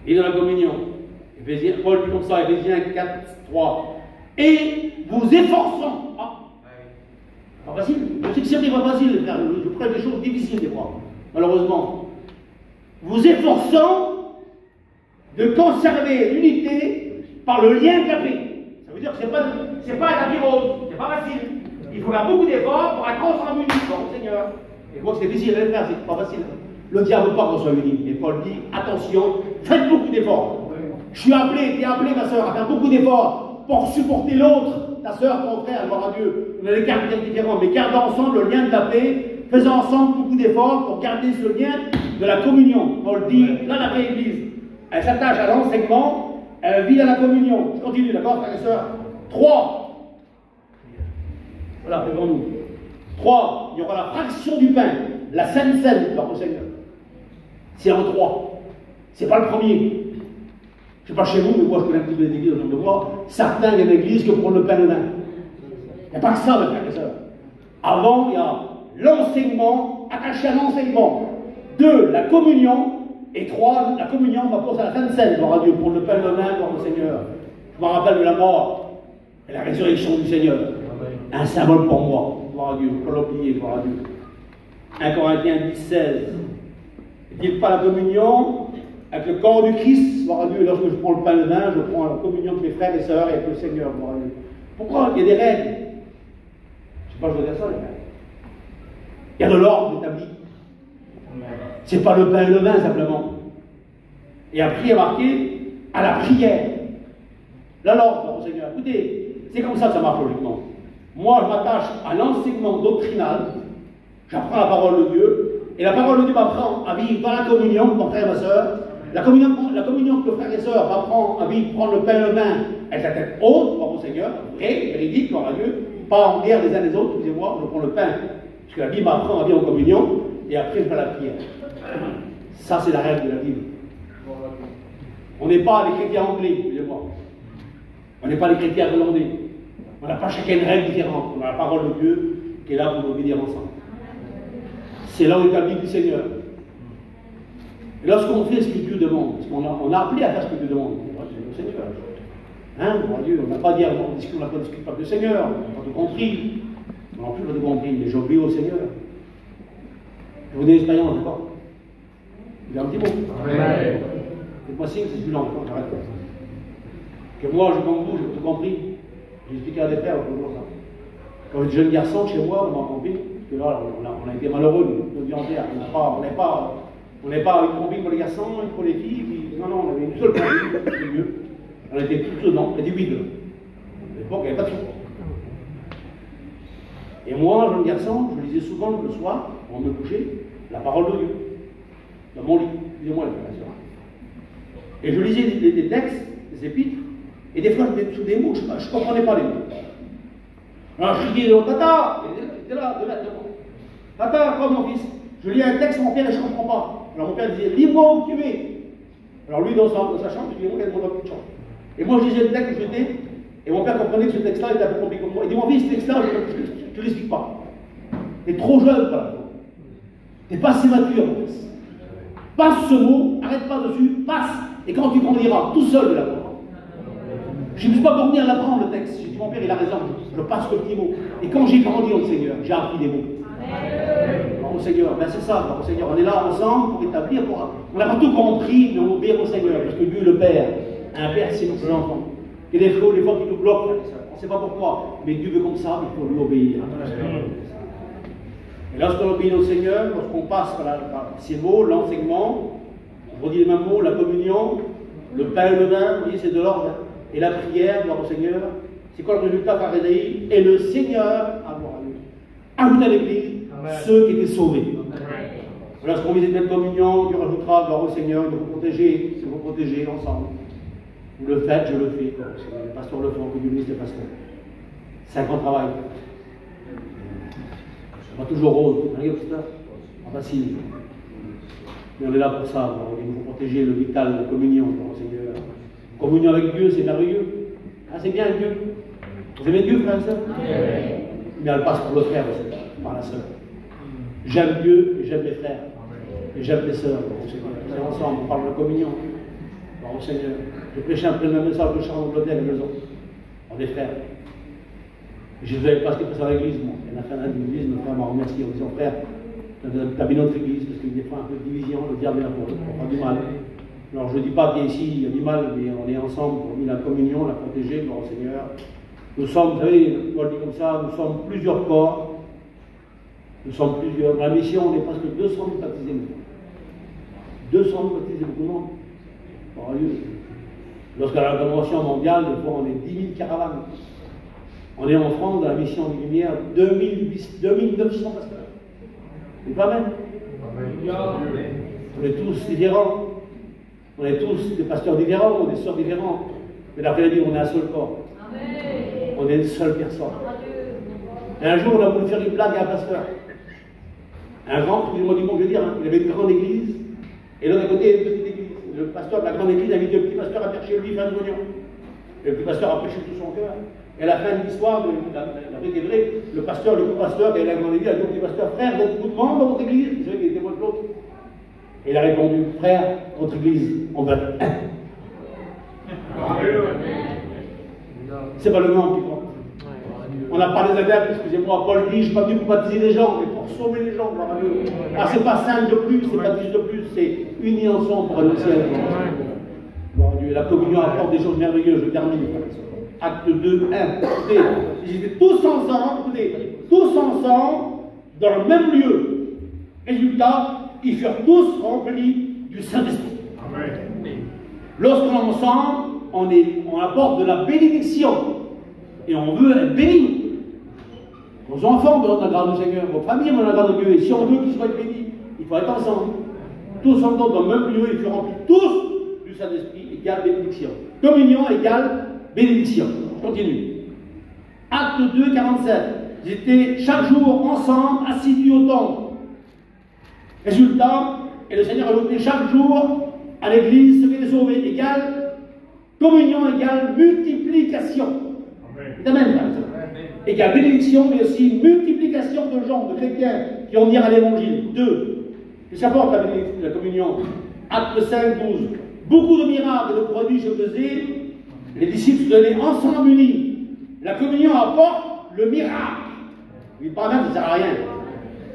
Et de la communion. Paul dit comme ça, Éphésiens 4, 3. Et vous efforçant. Ah, pas facile. Je sais que c'est pas facile, frère. Je prends des choses difficiles des fois, malheureusement. Vous efforçant de conserver l'unité par le lien de la paix. Ça veut dire que c'est pas un tapis rose, c'est pas facile. Il faut faire beaucoup d'efforts pour être ensemble unique, bon, Seigneur. Et moi, c'est difficile à le faire, c'est pas facile. Le diable veut pas qu'on soit unis. Et Paul dit, attention, faites beaucoup d'efforts. Je suis appelé, t'es appelé, ma soeur, à faire beaucoup d'efforts pour supporter l'autre, ta soeur, ton frère, gloire à Dieu. On a des caractères différents, mais gardons ensemble le lien de la paix, faisons ensemble beaucoup d'efforts pour garder ce lien de la communion. Paul dit, là, la vraie Église, elle s'attache à l'enseignement, elle vit à la communion. Je continue, d'accord, frères et sœurs? 3. Voilà, devant nous. 3. Il y aura la fraction du pain, la Sainte Seine, gloire au Seigneur. C'est en 3. C'est pas le premier. Je ne sais pas chez vous, mais moi je connais un petit peu les églises autour de moi. Certains viennent à l'église que pour le pain de vin. Il n'y a pas que ça, mes frères et sœurs. Avant, il y a l'enseignement, attaché à l'enseignement. 2, la communion. Et 3, la communion, on va penser à la Sainte Seine, gloire à Dieu, pour le pain de vin, gloire au Seigneur. Je me rappelle de la mort et la résurrection du Seigneur. Un symbole pour moi, gloire à Dieu, il ne faut pas l'oublier, gloire à Dieu. 1 Corinthiens 10, 16. N'est-il pas la communion avec le corps du Christ, gloire à Dieu, et lorsque je prends le pain et le vin, je prends la communion avec mes frères et sœurs et avec le Seigneur, gloire à Dieu. Pourquoi? Il y a des règles. Je ne sais pas, je dois dire ça, les règles. Il y a de l'ordre établi. Ce n'est pas le pain et le vin simplement. Et après, il y a marqué à la prière. Là, l'ordre, au Seigneur. Écoutez, c'est comme ça que ça marche logiquement. Moi, je m'attache à l'enseignement doctrinal. J'apprends la parole de Dieu. Et la parole de Dieu m'apprend à vivre dans la communion, mon frère et ma soeur. La communion que le frère et sœur m'apprend à vivre, prendre le pain et le vin avec la tête haute, par mon Seigneur, vrai, véridique, gloire à Dieu, pas en guerre les uns les autres, excusez-moi, je prends le pain, parce que la Bible m'apprend à vivre en communion, et après je fais la prière. Ça, c'est la règle de la Bible. On n'est pas les chrétiens anglais, excusez-moi. On n'est pas les chrétiens hollandais. On n'a pas chacun une règle différente. On a la parole de Dieu qui est là pour nous obéir ensemble. C'est là où est établi du Seigneur. Et lorsqu'on fait ce que Dieu demande, parce qu'on a appelé à faire ce que Dieu demande, c'est le Seigneur. Hein, mon Dieu, on n'a pas dit, on n'a pas discuté pas du Seigneur, on n'a pas tout compris. Non plus, on n'a pas tout compris, mais j'ai obéi au Seigneur. Je vous donne l'expérience, d'accord? Il y a un petit mot. Faites-moi signe, c'est suffisant, j'arrête. Que moi, je comme vous, j'ai tout compris. J'ai expliqué à des frères toujours ça. Quand j'étais jeune garçon, chez moi, on m'a compris. Parce que là, on a été malheureux, nous, vie entière. On n'est pas une combine pour les garçons, une pour les filles. Puis, non, on avait une seule combine, c'est mieux. On était tous dedans, on était 8. À l'époque, il n'y avait pas de sous. Et moi, jeune garçon, je lisais souvent le soir, avant de me coucher, la parole de Dieu. Dans mon lit, excusez-moi, les frères. Et je lisais des textes, des épîtres, et des fois, sous des mots, je ne comprenais pas les mots. Alors je dis, Tata, il était là, devant. Tata, quoi mon fils? Je lis un texte, mon père, et je ne comprends pas. Alors mon père disait, lis-moi où tu es. Alors lui, dans sa chambre, je dis, mon père, il de chambre. Et moi, je lisais le texte que je jetais, et mon père comprenait que ce texte-là était un peu compliqué comme moi. Il dit, mon fils, ce texte-là, je ne l'explique pas. Tu es trop jeune, voilà. Tu n'es pas assez mature, mon fils. Passe ce mot, arrête pas dessus, passe, et quand tu grandiras, tout seul de l'apprendre. Je ne me suis pas borné à l'apprendre, le texte. J'ai dit, mon père, il a raison, je passe le petit mot. Et quand j'ai grandi au Seigneur, j'ai appris des mots. Au Seigneur, ben c'est ça, au Seigneur, on est là ensemble pour établir, on n'a pas tout compris, mais on obéit au Seigneur, parce que Dieu, le Père, un Père, c'est nos enfants. Et des fois qui nous bloquent, on ne sait pas pourquoi, mais Dieu veut comme ça, il faut lui obéir. Et lorsqu'on obéit au Seigneur, lorsqu'on passe par ces mots, l'enseignement, je redis les mêmes mots, la communion, le pain et le vin, vous voyez, c'est de l'ordre. Et la prière, gloire au Seigneur, c'est quoi le résultat par Ésaïe? Et le Seigneur, ajoute à l'Église ceux qui étaient sauvés. Lorsqu'on vit cette communion, Dieu rajoutera, gloire au Seigneur, de vous protéger ensemble. Vous le faites, je le fais. Les pasteurs le font, que Dieu bénisse les pasteurs. C'est un grand travail. C'est pas toujours rose, pas facile. Mais on est là pour ça, pour protéger le vital de communion, gloire au Seigneur. Communion avec Dieu, c'est merveilleux. Ah, c'est bien Dieu. Vous aimez Dieu, frère et sœur? Mais elle passe pour le frère aussi, par la sœur. J'aime Dieu et j'aime les frères. Et j'aime les sœurs, au Seigneur. On est ensemble, on parle de communion. Au Seigneur. Je prêchais un peu le même message que je chante en Angleterre à la maison. On est frères. Je ne savais pas ce qui passait à l'église, moi. Il y en a fait un de l'église, mon frère m'a remercié en disant, frère, tu as mis notre église, parce qu'il y a des fois un peu de division, le diable est là pour faire du mal. Alors je ne dis pas qu'ici il y a du mal, mais on est ensemble pour la communion, la protéger, gloire au Seigneur. Nous sommes, vous savez, Paul dit comme ça, nous sommes plusieurs corps, Nous sommes plusieurs. Dans la mission, on est presque 200 000 baptisés. 200 000 baptisés, beaucoup de monde. Par Dieu. Lorsqu'à la Convention mondiale, des fois, on est 10 000 caravanes. On est en France, dans la mission des Lumières, 2900 pasteurs. C'est pas même. On est tous différents. On est tous des pasteurs différents, on est des sœurs différents. Mais d'après la Bible, on est un seul corps. On est une seule personne. Et un jour, on a voulu faire une blague à un pasteur. Un grand, excusez-moi du mot que je veux dire, hein, il avait une grande église, et l'autre côté, une petite église. Le pasteur de la grande église a mis deux petits pasteurs à faire chez lui 20 millions. Et le petit pasteur a prêché tout son cœur. Et à la fin de l'histoire, la vérité est vraie, le pasteur, le pasteur qui avait la grande église, a dit au petit pasteur, frère, vous êtes beaucoup de monde dans votre église? Il savait qu'il était moins de l'autre. Et il a répondu, frère, votre église, on va être un. C'est pas le nom qui compte. On n'a pas des adeptes, excusez-moi, Paul dit, je ne suis pas venu pour baptiser les gens, mais pour sauver les gens, gloire à Dieu. Ah, c'est pas 5 de plus, c'est pas 10 de plus, c'est unis ensemble pour annoncer la vie. Gloire à Dieu. La communion apporte des choses merveilleuses, je termine. Acte 2, 1. Écoutez, ils étaient tous ensemble, écoutez, tous ensemble, dans le même lieu. Résultat, ils furent tous remplis du Saint-Esprit. Lorsqu'on est ensemble, on apporte de la bénédiction. Et on veut être béni. Vos enfants demandent la grâce du Seigneur, vos familles demandent la grâce de Dieu. Et si on veut qu'ils soient bénis, il faut être ensemble. Tous ensemble dans le même lieu, ils furent remplis tous du Saint-Esprit égale bénédiction. Communion égale bénédiction. Je continue. Acte 2, 47. Ils étaient chaque jour ensemble, assidus au temple. Résultat, et le Seigneur a ajouté chaque jour à l'église ce qui est sauvé égale communion égale multiplication. Amen. Égale bénédiction, mais aussi multiplication de gens, de chrétiens qui ont dit à l'évangile. 2. Qu'est-ce qu'apporte la communion? Acte 5, 12. Beaucoup de miracles et de produits se faisaient, les disciples se donnaient ensemble unis. La communion apporte le miracle. Il ne parle même, ça ne sert à rien.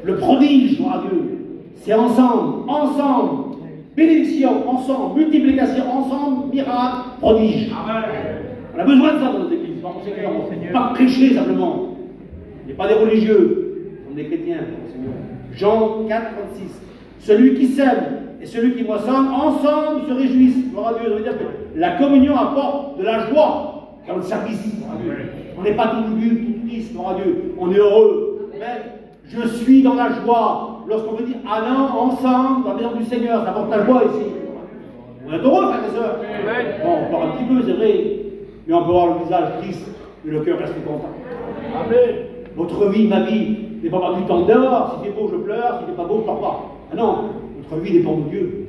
Le prodige, gloire à Dieu. C'est ensemble, bénédiction, ensemble, multiplication, ensemble, miracle, prodige. Amen. On a besoin de ça dans notre église. Mon Seigneur, pas prêcher simplement. On n'est pas des religieux, on est des chrétiens. Jean 4, 36. Celui qui sème et celui qui moissonne, ensemble se réjouissent. Gloire à Dieu. Ça veut dire que la communion apporte de la joie dans le service. On n'est pas tout nul, tout triste, gloire à Dieu. On est heureux. Mais je suis dans la joie. Lorsqu'on veut dire allons ensemble dans la maison du Seigneur, ça apporte la joie ici. On est heureux, frères et sœurs. Bon, on parle un petit peu, c'est vrai. Mais on peut voir le visage triste et le cœur reste content. Amen. Votre vie, ma vie, n'est pas du temps dehors. Si c'est beau, je pleure. Si c'est pas beau, je pleure pas. Ah non, notre vie dépend de Dieu.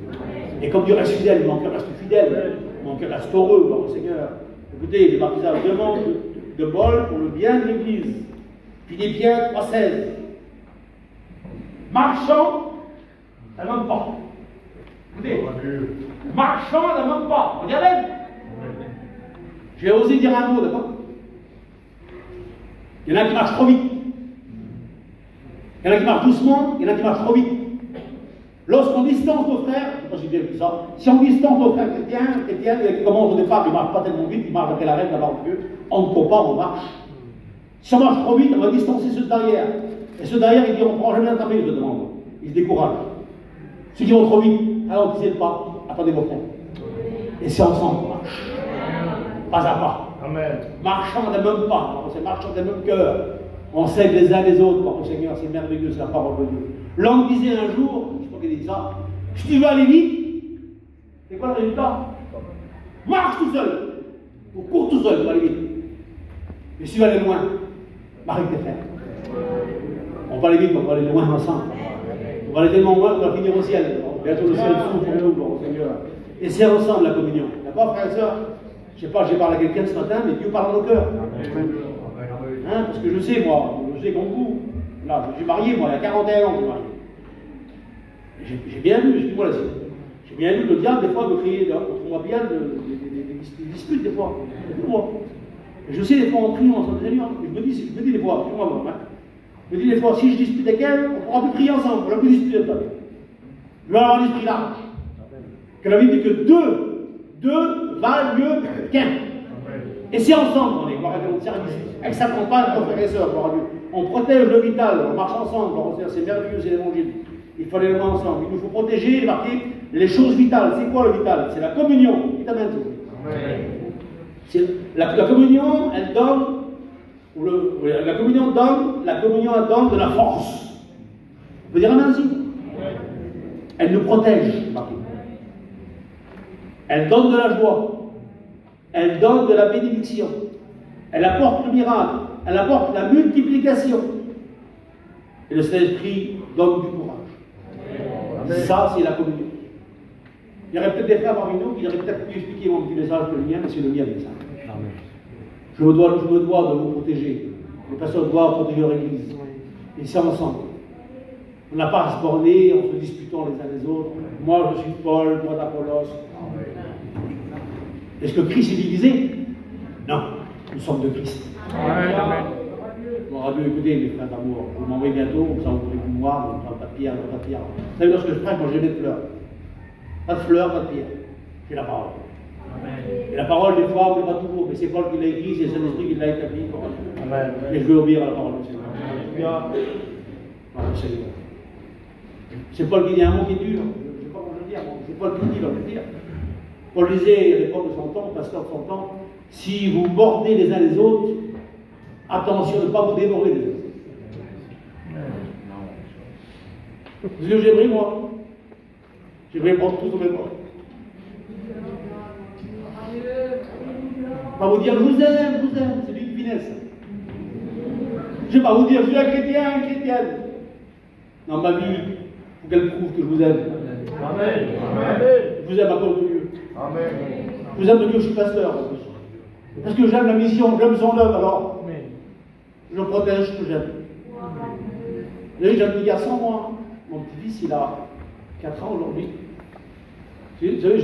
Et comme Dieu reste fidèle, mon cœur reste fidèle. Mon cœur reste heureux, gloire au Seigneur. Écoutez, les baptisés demandent de bol pour le bien de l'Église. Philippiens 3,16. Marchant, ça ne manque pas. Écoutez, marchant, ça ne manque pas. Regardez. Je vais oser dire un mot, d'accord? Il y en a qui marchent trop vite. Il y en a qui marchent doucement, il y en a qui marchent trop vite. Lorsqu'on distance nos frères, je ne sais pas si j'ai vu ça, si on distance nos frères chrétiens, qui commencent au départ, ils ne marchent pas tellement vite, ils marchent après la règle d'abord Dieu, on ne court pas, on marche. Si on marche trop vite, on va distancer ceux derrière. Et ceux derrière, ils diront, on ne pourra jamais attraper, je te demande. Ils se découragent. Ceux qui vont trop vite, ralentissez le pas, attendez vos frères. Et c'est ensemble qu'on marche. Pas à pas. Amen. Marchant d'un même pas, c'est marchant d'un même cœur. On s'aide les uns les autres, par le Seigneur, c'est merveilleux, c'est la parole de Dieu. L'homme disait un jour, je sais pas qu'il dit ça, si tu veux aller vite, c'est quoi le résultat? Marche tout seul, ou cours tout seul pour aller vite. Mais si tu veux aller loin, marque tes frères. On va aller vite, on va aller loin ensemble. On va aller tellement loin qu'on va finir au ciel. Bientôt le ciel s'ouvre pour nous, pour le Seigneur. Et c'est ensemble la communion. D'accord, frères et sœurs? Je ne sais pas, j'ai parlé à quelqu'un ce matin, mais Dieu parle dans nos cœurs. Hein, parce que je sais, moi, je sais comme vous. Là, je suis marié, moi, il y a 41 ans que je suis marié. J'ai bien vu, excuse-moi là, j'ai bien vu le diable, des fois, me créer contre moi bien des disputes, des fois. Et je sais, des fois, en priant ensemble, Seigneur, je me dis des fois, excuse-moi, hein, je me dis des fois, si je dispute avec elle, on ne pourra plus prier ensemble, on ne pourra plus disputer avec toi. Je vais avoir l'esprit large. Que la Bible dit que deux valent mieux qu'un. Et c'est ensemble, on est, gloire à Dieu, on service. Avec sa compagne, nos frères et sœurs, gloire à Dieu. on protège le vital, on marche ensemble, c'est merveilleux, c'est l'évangile. Il faut aller le voir ensemble. Il nous faut protéger, marquer les choses vitales. C'est quoi le vital? C'est la communion. La communion, elle donne, la communion elle donne de la force. On peut dire amen aussi. Elle nous protège, marqué. Elle donne de la joie. Elle donne de la bénédiction. Elle apporte le miracle. Elle apporte la multiplication. Et le Saint-Esprit donne du courage. Ça, c'est la communion. Il y aurait peut-être des frères parmi nous qui auraient peut-être pu expliquer mon petit message que le mien, mais c'est le mien avec ça. Je me dois de vous protéger. Les pasteurs doivent protéger leur Église. Et c'est ensemble. On n'a pas à se borner en se disputant les uns les autres. Moi, je suis Paul, moi, d'Apollos. Est-ce que Christ est divisé? Non. Nous sommes de Christ. Bon, Dieu, écoutez, mes frères d'amour, vous m'envoyez bientôt, comme ça vous pourrez vous voir, vous pas de pierre, pas de pierre. Vous savez, lorsque je prêche, moi j'ai des fleurs. Pas de fleurs, pas de pierre. J'ai la parole. Et la parole, des fois, on ne l'est pas toujours, mais c'est Paul qui l'a écrit, c'est le Saint-Esprit qui l'a établi. Et je veux obéir à la parole du Seigneur. Seigneur. C'est Paul qui dit un mot qui est dur. Je ne sais pas comment je le dire, c'est Paul qui dit, va le dire. Paul disait à l'époque de son temps, pasteur de son temps, si vous mordez les uns les autres, attention de ne pas vous dévorer les autres. C'est ce que j'aimerais, moi. J'aimerais prendre tout sur mes bras. Pas vous dire je vous aime, c'est du finesse. Je ne vais pas vous dire je suis un chrétien, une chrétienne. Dans ma vie, il faut qu'elle prouve que je vous aime. Amen. Je vous aime à cause de Dieu. Amen. Je vous aime de Dieu, je suis pasteur en plus. Parce que j'aime la mission, j'aime son œuvre, alors je protège ce que j'aime. J'ai un petit garçon, moi. Mon petit-fils, il a 4 ans aujourd'hui. Vous savez,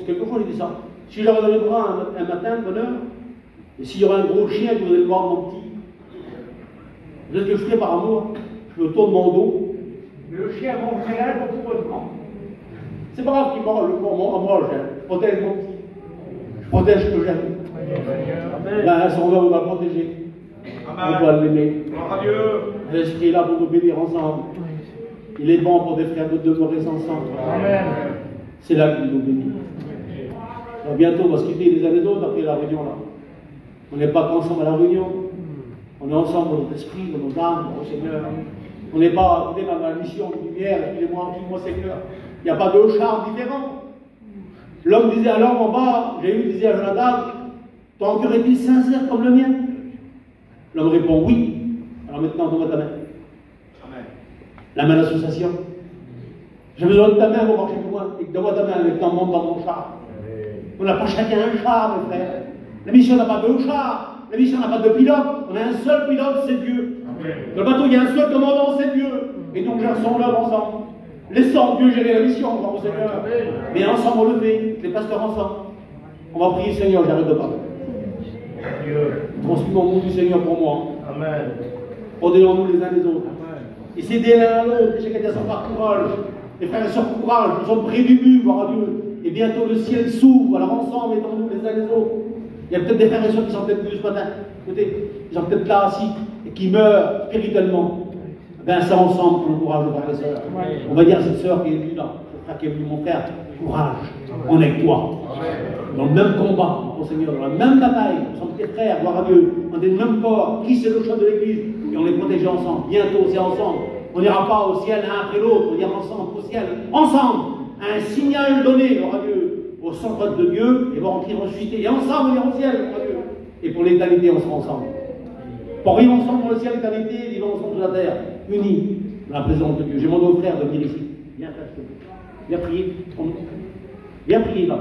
quelquefois je dis ça. Si j'aurais dans les bras un matin de bonne heure, et s'il y aurait un gros chien qui voudrait voir mon petit, vous savez ce que je ferais par amour? Je me tourne mon dos, mais le chien mangerait là pour tout le temps. C'est pas grave qu'il mange, je protège mon petit. Je protège ce que j'aime. Ben, son œuvre, on va le protéger. On doit l'aimer. L'esprit est là pour nous bénir ensemble. Il est bon pour des frères de demeurer ensemble. C'est là qu'il nous bénit. Alors bientôt, on va se quitter les uns les autres après la réunion là. On n'est pas ensemble à la réunion. On est ensemble dans notre esprit, dans nos âmes, au Seigneur. On n'est pas dans la mission de lumière, excusez-moi, Seigneur. Il n'y a pas de charme différent. L'homme disait à l'homme en bas, Jésus disait à Jonathan, ton cœur est-il sincère comme le mien? L'homme répond oui. Alors maintenant, donne-moi ta main. Amen. La main d'association. J'ai besoin de ta main pour marcher plus loin. Et donne-moi ta main, maintenant monte dans mon char. On n'a pas chacun un char, mes frères. La mission n'a pas de char. La mission n'a pas de pilote. On a un seul pilote, c'est Dieu. Amen. Dans le bateau, il y a un seul commandant, c'est Dieu. Et donc, gérons l'œuvre ensemble. Laissons Dieu gérer la mission, mon Seigneur. Mais ensemble, on le fait. Les pasteurs ensemble. On va prier, Seigneur, j'arrête de parler. Transmis mon mot du Seigneur pour moi. Amen. Aidons-nous les uns les autres. Et c'est d'aider l'un à l'autre. Et chacun a son courage. Les frères et sœurs, courage. Nous sommes près du but, gloire à Dieu. Et bientôt le ciel s'ouvre. Alors ensemble, aidons-nous les uns les autres. Il y a peut-être des frères et sœurs qui sont peut-être venus ce matin. Écoutez, ils sont peut-être là assis et qui meurent spirituellement. Ben ça ensemble pour le courage de frères et sœurs. On va dire à cette sœur qui est venue là, ce frère qui est venu, mon frère, courage. On est avec toi. Dans le même combat, mon Seigneur, dans la même bataille, nous sommes tes frères, gloire à Dieu, on est le même corps, qui c'est le chef de l'Église, et on les protège ensemble, bientôt c'est ensemble, on n'ira pas au ciel l'un après l'autre, on ira ensemble au ciel, ensemble, un signal donné, gloire à Dieu, au centre de Dieu, et va rentrer ressuscité, et ensemble on ira au ciel, gloire à Dieu, et pour l'éternité on sera ensemble. Pour vivre ensemble dans le ciel, l'éternité, vivre ensemble sur la terre, unis, dans la présence de Dieu. J'ai demandé aux frères de venir ici, viens prier là.